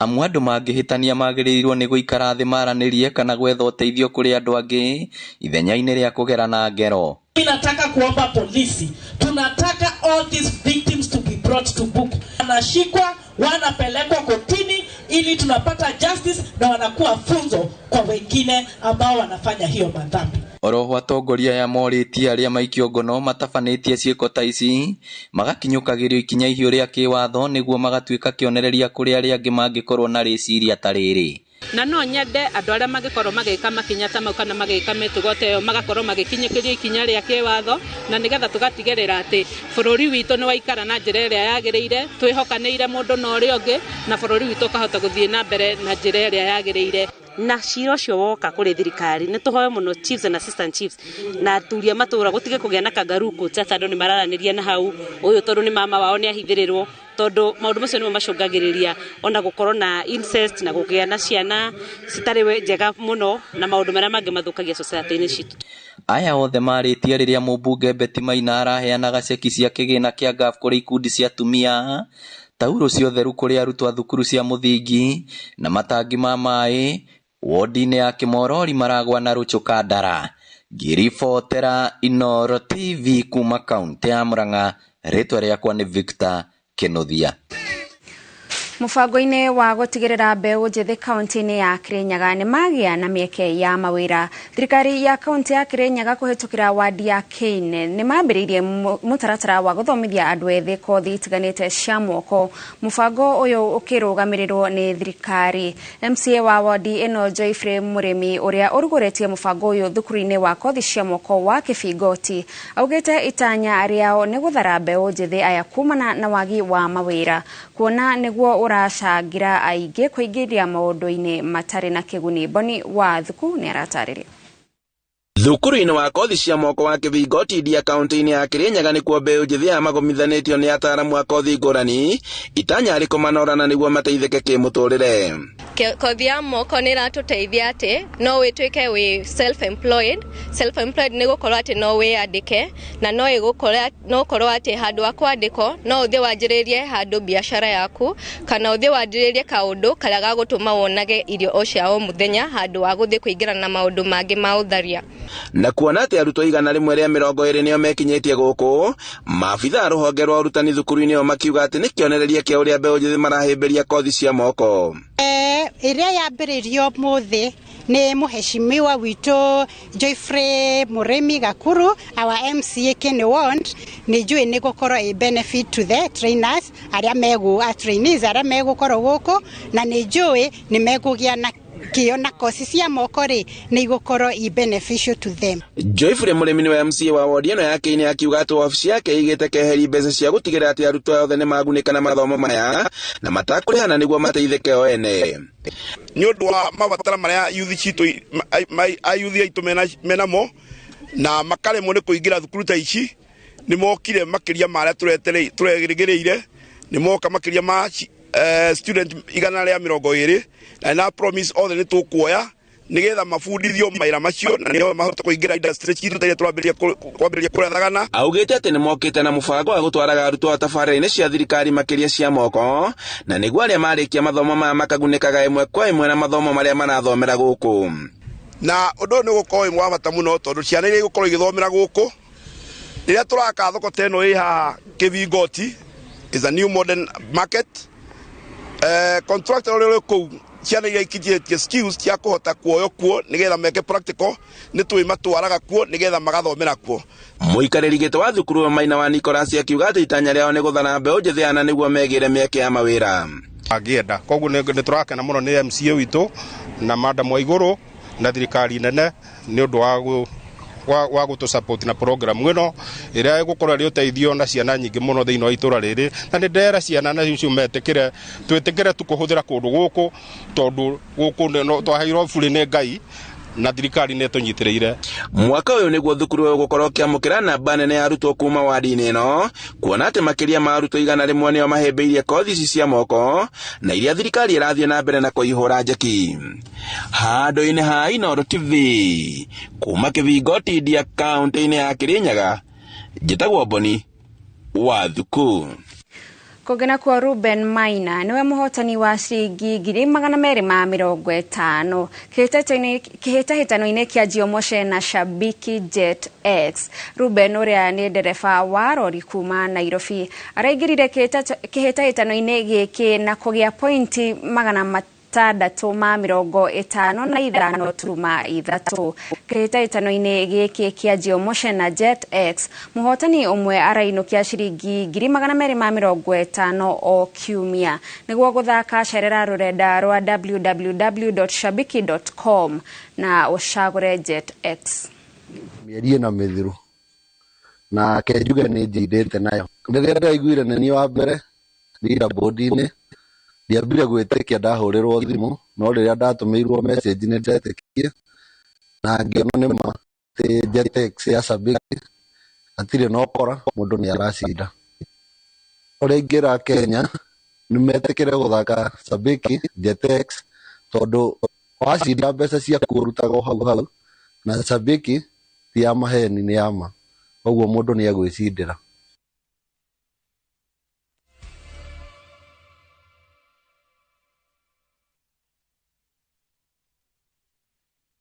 Amwe andũ mangĩhĩtania magĩrĩirwo nĩ gũikara thĩ maranĩrie kana gwetha ũteithio kũrĩ andũ angĩ ithenya-inĩ rĩa kũgera na ngero. Tunataka kuomba polisi, tunataka all these victims to be brought to book. Wanashikwa, wanapelekwa kotini ili tunapata justice na wanakuwa funzo kwa wengine ambao wanafanya hiyo madhambi. Oroho atongoria ya morĩtie arĩa maikio ngono matabanĩtie ciĩko ta ici magakinyũkagĩrio ikinya ihiũ rĩa kĩwatho nĩguo magatuĩka kĩonereria kũrĩ arĩa angĩ mangĩkorwo na rĩciria ta rĩrĩ. Na no nyende andũ arĩa mangĩkorwo magĩka makinya ta mau kana magĩka mĩtugo ta ĩyo magakorwo magĩkinyĩkĩria ikinya rĩa kĩwatho na nĩgetha tũgatigĩrĩra atĩ bũrũri witũ nĩ waikara na njĩra ĩrĩa yagĩrĩire, twĩhokanĩire mũndũ na ũrĩa ũngĩ na bũrũri witũ ũkahota gũthiĩ na mbere na njĩra ĩrĩa yagĩrĩire. Na cira ũcio woka kũrĩ thirikari nĩ tũhoe mũno chiefs and assistant chiefs na aturia matũra gũtige kũgĩa na kangaruku tata andũ nĩ mararanĩria na hau ũyũ tondũ nĩ mama wao nĩ ahithĩrĩrwo tondũ maũndũ macio nĩmo macũngagĩrĩria ona gũkorwo na incest na kũgĩa na ciana citarĩ njega mũno na maũndũ marĩa mangĩ mathũkagia society-inĩ citũ. Aya othe marĩtie rĩrĩa mũmbunge Betty Maina araheanaga ceki cia kĩgĩna kĩa GAF kũrĩ ikundi cia atumia, tauro cia ũtheru kũrĩ arutwo a thukuru cia mũthingi na matangi ma maĩ wodi-inĩ ya Kĩmorori Maragwa na Rũchũka Ndara. Ngĩribotera Inooro TV kuma kaunti ya Murang'a, rĩtwa rĩakwa nĩ Victor Kĩnuthia. Mũbango-inĩ wa gũtigĩrĩra mbeũ njĩthĩ kaunti-inĩ ya Kirinyaga nĩ magĩa na mĩeke ya mawĩra, thirikari ya kaunti ya Kirinyaga kũhĩtũkĩra wadi ya Keine nĩ mambĩrĩirie mũtaratara wa gũthomithia andũ ethĩ kothi itiganĩte cia moko. Mũbango ũyũ ũkĩrũgamĩrĩrwo nĩ thirikari. MCA wa wadi ĩno Joyfrey Mũrĩmi ũrĩa ũrugũrĩtie mũbango ũyũ thukuru-inĩ wa kothi cia moko wa Kĩbingoti augĩte itanya rĩao nĩ gũthara mbeũ njĩthĩ aya kumana na wagi wa mawĩra, kuona nĩguo ũracangira aingĩ kũingĩria maũndũ-inĩ matarĩ na kĩguni. Boni wa Thuku nĩ aratarĩria. Thukuru-inĩ wa kothi cia moko wa Kĩbingoti dia kaunti-inĩ ya Kirinyaga nĩkuo mbeũ njĩthĩ amagomithanĩtio nĩ ataaramu a kothi ngũrani itanya rĩko manorana nĩguo mateithĩke kĩmũtũrĩre. Kothi ya moko nĩ ratũteithia atĩ no wĩtuĩke wĩ self-employed nĩ gũkorwo atĩ no wĩandĩke na no ũkorwo atĩ handũ wa kwandĩkwo no ũthiĩ wanjĩrĩrie handũ biacara yaku kana ũthiĩ wanjĩrĩrie kaũndũ karĩa gagũtũma wonage irio o cia o mũthenya handũ wa gũthiĩ kũingĩra na maũndũ mangĩ ma ũtharia. Na kuona atĩ arutwo 120 nĩo mekinyĩtie gũkũ, maabitha rũhonge rwa ũrutani thukuru-inĩ ĩyo makiuga atĩ nĩ kĩonereria kĩa ũrĩa mbeũ njĩthĩ marahĩmbĩria kothi cia moko. Ĩrĩa yambĩrĩirio mũthĩ nĩ mũheshimiwa witũ Joyfrey Mũrĩmi Gakuru, our MCA Kene Ward, nĩ njũĩ nĩ gũkorwo a benefit to the trainers trainees arĩa megũkorwo gũkũ, na nĩ njũĩ nĩ megũgĩa na kĩo na kosi cia moko rĩ nĩ igũkorwo i beneficial to them. Joyfrey Mũrĩmi nĩwe MCA wa wodi ĩno ya Keine akiuga atĩ wabici yake igĩte keheri mbeca cia gũtigĩrĩra atĩ arutwo othe nĩ magunĩka na mathomo maya na matakũrĩhana nĩguo mateithĩke o ene. Nĩ ũndũ wa mabatara marĩa yuthi citũ ayuthi aitũ menamo na makaremwo nĩ kũingĩra thukuru ta ici, nĩ mokire makĩria marĩa tũregĩrĩire, nĩ moka makĩria ma student 120 na promise othe nĩ tũkuoya nigetha mabundithio mawĩra macio na nĩo mahote kũingĩra industry citũ tĩrĩa twambĩrĩria kũrathagana. Augĩte atĩ nĩ mokĩte na mũbango wa gũtwaraga arutwo tabarĩra-inĩ cia thirikari makĩria cia moko na nĩguo arĩa marĩkia mathomo maya makagunĩkaga ĩmwe kwa ĩmwe na mathomo marĩa marathomera gũkũ. Na ũndũ nĩ ũgũkorwo wĩ wa bata mũno tondũ ciana iria igũkorwo igĩthomera gũkũ rĩrĩa tũraka thoko ta ĩno ĩ haha Kĩbingoti is a new modern market. Contractor ũrĩa kũu ciana iria ikĩjĩtie skills cia kũhota kuoyo kuo nigetha meke practical nĩ twĩ matwaraga kuo nigetha magathomera kuo. Mũikarĩri gĩtĩ wa thukuru Maina wa Nicholas akiuga atĩ itanya rĩao nĩ gũthana mbeũ njĩthĩ ana nĩguo megĩre mĩeke ya mawĩra. Angĩenda koguo nĩ tũrakena mũno nĩ MCA witũ na Madam Waigũrũ na thirikari nene nĩ ũndũ wa gũtũ support na program ĩno ĩrĩa ĩgũkorwo ĩrĩ ũteithio na ciana nyingĩ mũno thĩinĩ wa itũra rĩrĩ, na nĩ ndera ciana na icio metĩkĩre twĩtĩkĩre tukũhũthĩra kũndũ gũkũ tondũ gũkũ twaheirwo bũrĩ nĩ Ngai na thirikari nĩ tũnyitĩrĩire. Mwaka ũyũ nĩguo thukuru ũyũ gũkorwo kĩamũkĩra namba nene ya arutwo kuma wadi-inĩ ĩno, kuona atĩ makĩria ma arutwo 100 nĩo mahĩmbĩirie kothi ici cia moko na iria thirikari ĩrathiĩ na mbere na kũihũra njeki. Handũ-inĩ ha Inooro TV kuma Kĩbingoti dia kaunti-inĩ ya Kirinyaga, njĩtagwo Boni wa Thuku. Kũgena kwa Ruben Maina niwe mũhotani wa ciringi 250 kĩhĩtahĩtano-inĩ kĩa Jiomoshe na Shabiki Jet X. Ruben ũrĩa nĩ ndereba wa rori kuma Nairobi araingĩrire kĩhĩtahĩtano-inĩ gĩkĩ na kũgĩa pointi 655 kĩhĩtahĩtano-inĩ gĩkĩ kĩa Jiomoshe na Jet X. Mũhotani ũmwe arainũkia ciringi 250 o kiumia. Nĩguo gũthaka cerera rũrenda rwa www.shabiki.com na ũcagũre Jet X. Mĩeri ĩna mĩthiru na kenjuge nĩ njĩndĩte nayo. Rĩrĩa ndaiguire nĩ niĩ wa mbere leaderboard-inĩ ndiambire gwĩtĩkia ndahũrĩrwo thimũ, no rĩrĩa ndatũmĩirwo message nĩ ndetĩkirie na ngĩona nĩ ma atĩ Jet X ya Shabiki atirĩ na ũkora, mũndũ nĩ aracinda. Ũrĩa ingĩra Kenya nĩ metĩkĩre gũthaka Shabiki Jet X tondũ wacinda mbeca ciaku ũrutaga hau na Shabiki ti ya maheni, nĩ ya ma, koguo mũndũ nĩ egwĩcindĩra.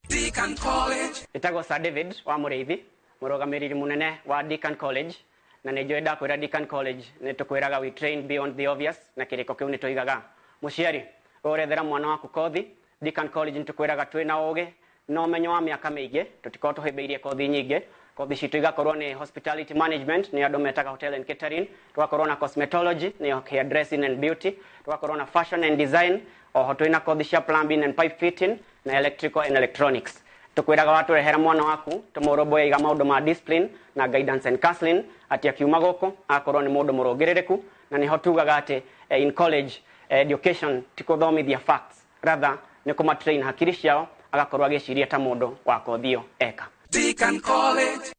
Deakin College. Itago Sir David wa Mũrĩithi, mũrũgamĩrĩri mũnene wa Deakin College, na nĩ njũĩ ndakwĩra Deakin College nĩ tũkwĩraga we train beyond the obvious, na kĩrĩko kĩu nĩ tũigaga. Mũciari ũrethera mwana waku kothi, Deakin College nĩ tũkwĩraga twĩna ũgĩ na ũmenyo wa mĩaka mĩingĩ, tũtikorwo tũhĩmbĩirie kothi nyingĩ. Kothi citũ igakorwo nĩ hospitality management, nĩ andũ metaga hotel and catering, tugakorwo na cosmetology, nĩ hair dressing and beauty, tugakorwo na fashion and design, oho twĩna kothi cia plumbing and pipe fitting na electrical and electronics. Tukwĩraga watũrehera mwana waku tũmũrũmbũye iga maũndũ ma discipline na guidance and counseling, atĩ akiuma gũkũ akorwo nĩ mũndũ mũrũngĩrĩrĩku, na nĩho tugaga atĩ in college education ti gũthomithia facts, rather nĩ kũmatrain hakiri ciao agakorwo agĩciria ta mũndũ wa kothi ĩyo eka. Deakin College.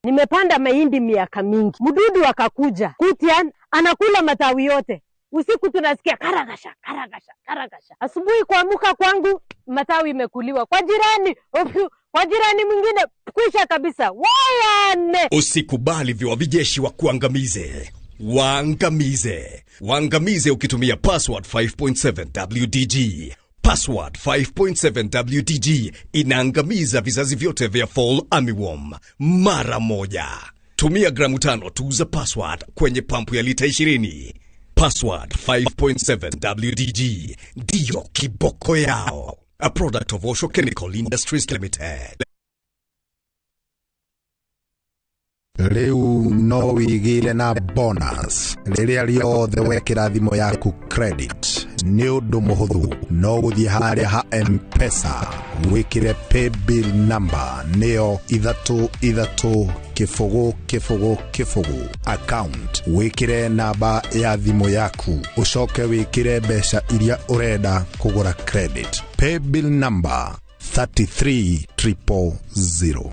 Nimepanda mahindi miaka mingi. Mdudu akakuja. Kutia anakula matawi yote. Usiku tunasikia karagasha, karagasha, karagasha. Asubuhi kuamka kwangu matawi imekuliwa. Kwa jirani mwingine kwisha kabisa. Wayane. Usikubali viwavijeshi wa kuangamize. Waangamize ukitumia password 5.7 WDG. Password 5.7 WDG inaangamiza vizazi vyote vya Fall Armyworm mara moja. Tumia gramu 5 tu za password kwenye pampu ya lita 20. Password 5.7 WDG ndiyo kiboko yao. A product of Osho Chemical Industries Limited. Rĩu no wĩgĩre na bonus rĩrĩa riothe wekĩra thimũ yaku credit. Nĩ ũndũ mũhũthũ, no gũthiĩ harĩa ha M-Pesa wĩkĩre paybill number nĩyo 33 account, wĩkĩre namba ya thimũ yaku, ũcoke wĩkĩre mbeca iria ũrenda kũgũra credit. Paybill number 33000.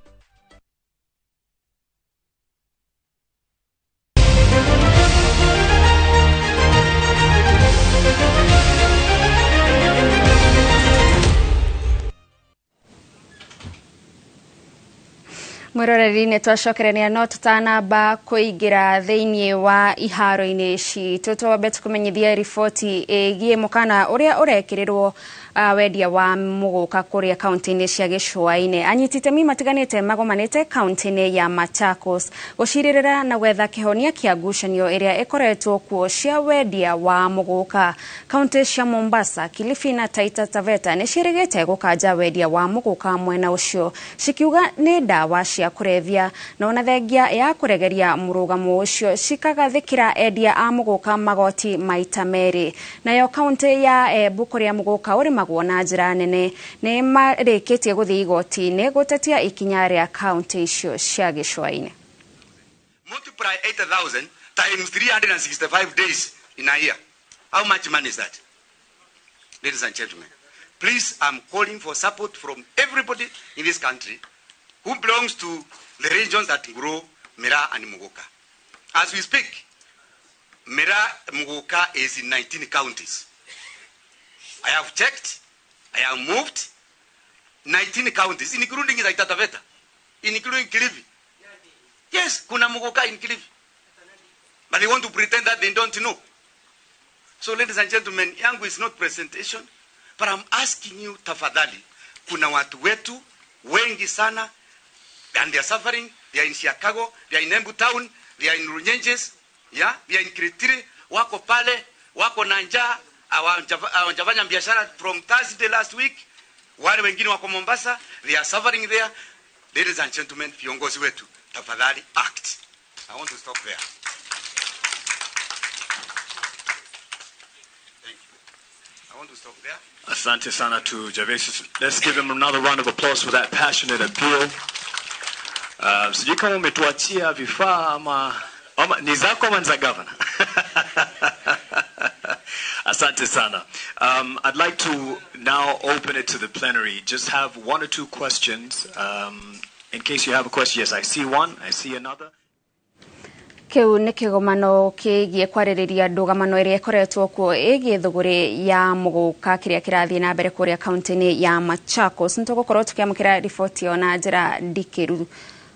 Mwiroreri nĩ twacokerania no tũtanamba kũingĩra thĩinĩ wa iharo-inĩ citũ, twambe tũkũmenyithia riboti ĩgiĩ mũkana ũrĩa ũrekĩrĩrwo wendia wa mũgũka kũrĩa kaunti-inĩ cia Gĩcũa-inĩ. Anyiti itemi matiganĩte magomanĩte kaunti-inĩ ya Machakos gũcirĩrĩra na gwetha kĩhonia kĩa ngucanio ĩrĩa ĩkoretwo kuo cia wendia wa mũgũka. Kaunti cia Mombasa, Kilifi na Taita Taveta nĩ ciĩrĩgĩte gũkanja wendia wa mũgũka mwena ũcio, cikiuga nĩ ndawa cia kũrevya, na ona thengia ya kũregeria mũrũgamo ũcio cikagathĩkĩra endia a mũgũka magoti maita merĩ. Nayo kaunti ya Embu kũrĩa mũgũka ũrĩmagwo na njĩra nene nĩ marĩkĩtie gũthiĩ igoti-inĩ gũtetia ikinya rĩa kaunti icio cia Gĩcũa-inĩ. Multiply 80,000 times 365 days in a year. How much money is that? Ladies and gentlemen, please, I'm calling for support from everybody in this country who belongs to the regions that grow Mera and Muguka. As we speak, Mera Muguka is in 19 counties. I have checked, I have moved 19 counties, including Taita Taveta, including Kilifi. Yes, kuna Muguka in Kilifi. But they want to pretend that they don't know. So ladies and gentlemen, yangu is not presentation, but I'm asking you tafadhali, kuna watu wetu wengi sana, and they are suffering. They are in Chicago, they are in Embu Town, they are in Runyenjes, yeah, they are in Kiritiri, wako pale, wako na njaa, hawajafanya biashara from Thursday last week. Wale wengine wako Mombasa, they are suffering there. Ladies and gentlemen, viongozi wetu, tafadhali act. I want to stop there. Thank you. I want to stop there. Asante sana to Gervais. Let's give him another round of applause for that passionate appeal. Sijui kama umetuachia vifaa ama ni zako ama za governor. Asante sana. I'd like to now open it to the plenary. Just have one or two questions. In case you have a question, yes, I see one, I see another. Kiu nĩ kĩgomano kĩgiĩ kwarĩrĩria ndũgamano ĩrĩa ĩkoretwo kuo ĩgiĩ thũgũrĩ ya mũgũka kĩrĩa kĩrathiĩ na mbere kũrĩa kaunti-inĩ ya Machakos. Nĩtũgũkorwo tũkĩamũkĩra riboti ĩyo na njĩra ndikĩru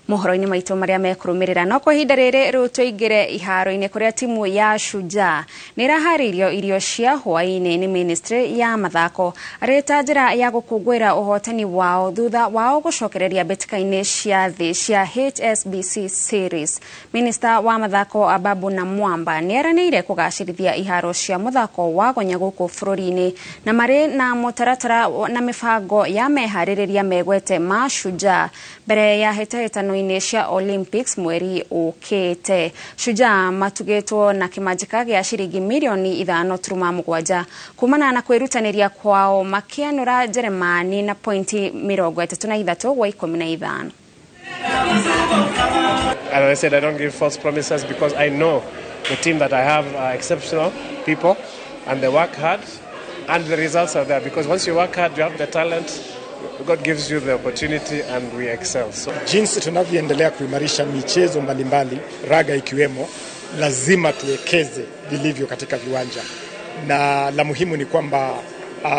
mohoro-inĩ maitũ marĩa mekũrũmĩrĩra. No kwa ihinda rĩrĩ rĩu tũingĩre iharo-inĩ kũrĩa timu ya Shujaa nĩĩraharĩirio irio cia hwaĩ-inĩ nĩ ministry ya mathako arĩ ta njĩra ya gũkũngũĩra ũhotani wao thutha wao gũcokereria mbĩtĩka-inĩ cia thĩ cia HSBC series. Minister wa mathako Ababu Namwamba nĩeranĩire kũgacĩrithia iharo cia mũthako wa gonya gũkũ bũrũri-inĩ na marĩ na mũtaratara na mĩbango ya meharĩrĩria megwete ma Shujaa mbere ya hĩtahĩtano cia Olympics mweri ũkĩte. Shujaa matugĩtwo na kĩmanjĩka gĩa ciringi milioni 5.7 kumana na kwĩrutanĩria kwao makĩanũra Jeremani na pointi 33/15. As I said, I don't give false promises because I know the team that I have are exceptional people and they work hard and the results are there because once you work hard, you have the talent, God gives you the opportunity and we excel. So, jinsi tunavyoendelea kuimarisha michezo mbalimbali, raga ikiwemo, lazima tuwekeze vilivyo katika viwanja. Na la muhimu ni kwamba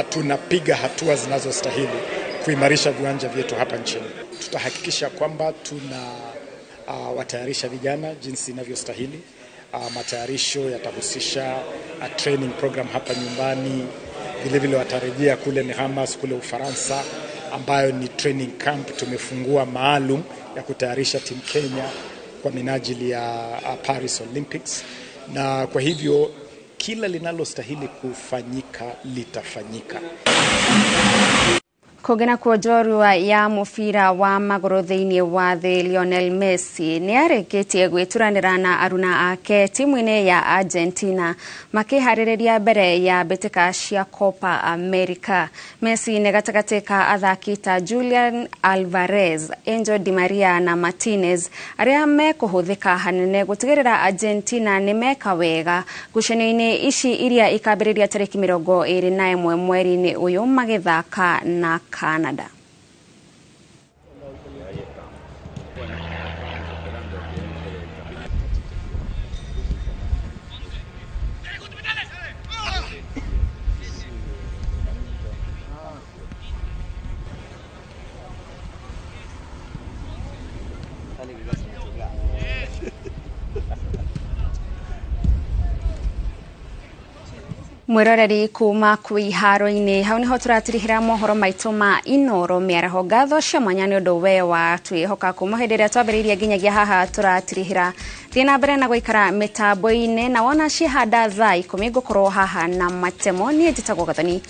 tunapiga hatua zinazostahili kuimarisha viwanja vyetu hapa nchini. Tutahakikisha kwamba tuna watayarisha vijana jinsi inavyostahili. Matayarisho yatahusisha training program hapa nyumbani. Vile vile watarejea kule Nehamas kule Ufaransa ambayo ni training camp tumefungua maalum ya kutayarisha timu Kenya kwa minajili ya Paris Olympics, na kwa hivyo kila linalostahili kufanyika litafanyika. Kũgena kwa njorua ya mũbira wa magũrũ thĩinĩ wa thĩ Lionel Messi nĩarĩkĩtie gwĩturanĩra na aruna ake timu-inĩ ya Argentina makĩharĩrĩria mbere ya mbĩtĩka cia Copa America. Messi nĩ gatagatĩ ka athaki ta Julian Alvarez, Angel Di Maria na Martinez arĩa mekũhũthĩka hanene gũtigĩrĩra Argentina nĩ meka wega ngucanio-inĩ ici iria ikambĩrĩria tarĩki 21 mweri-inĩ ũyũ magĩthaka na Canada. Mwiroreri kuma kwi haro-inĩ hau niho tũratirihĩra mohoro maitũ ma Inooro mĩaraho. Ngatho cia mwanya nĩ ũndũ we wa twĩhoka kuma hĩndĩ ĩrĩa twambĩrĩirie nginyagia haha tũratirihĩra. Thiĩ na mbere na gũikara mĩtambo-inĩ na wona ciĩhanda thaa 10 ngũkorwo haha na matemo. Niĩ njĩtagwo Gathoni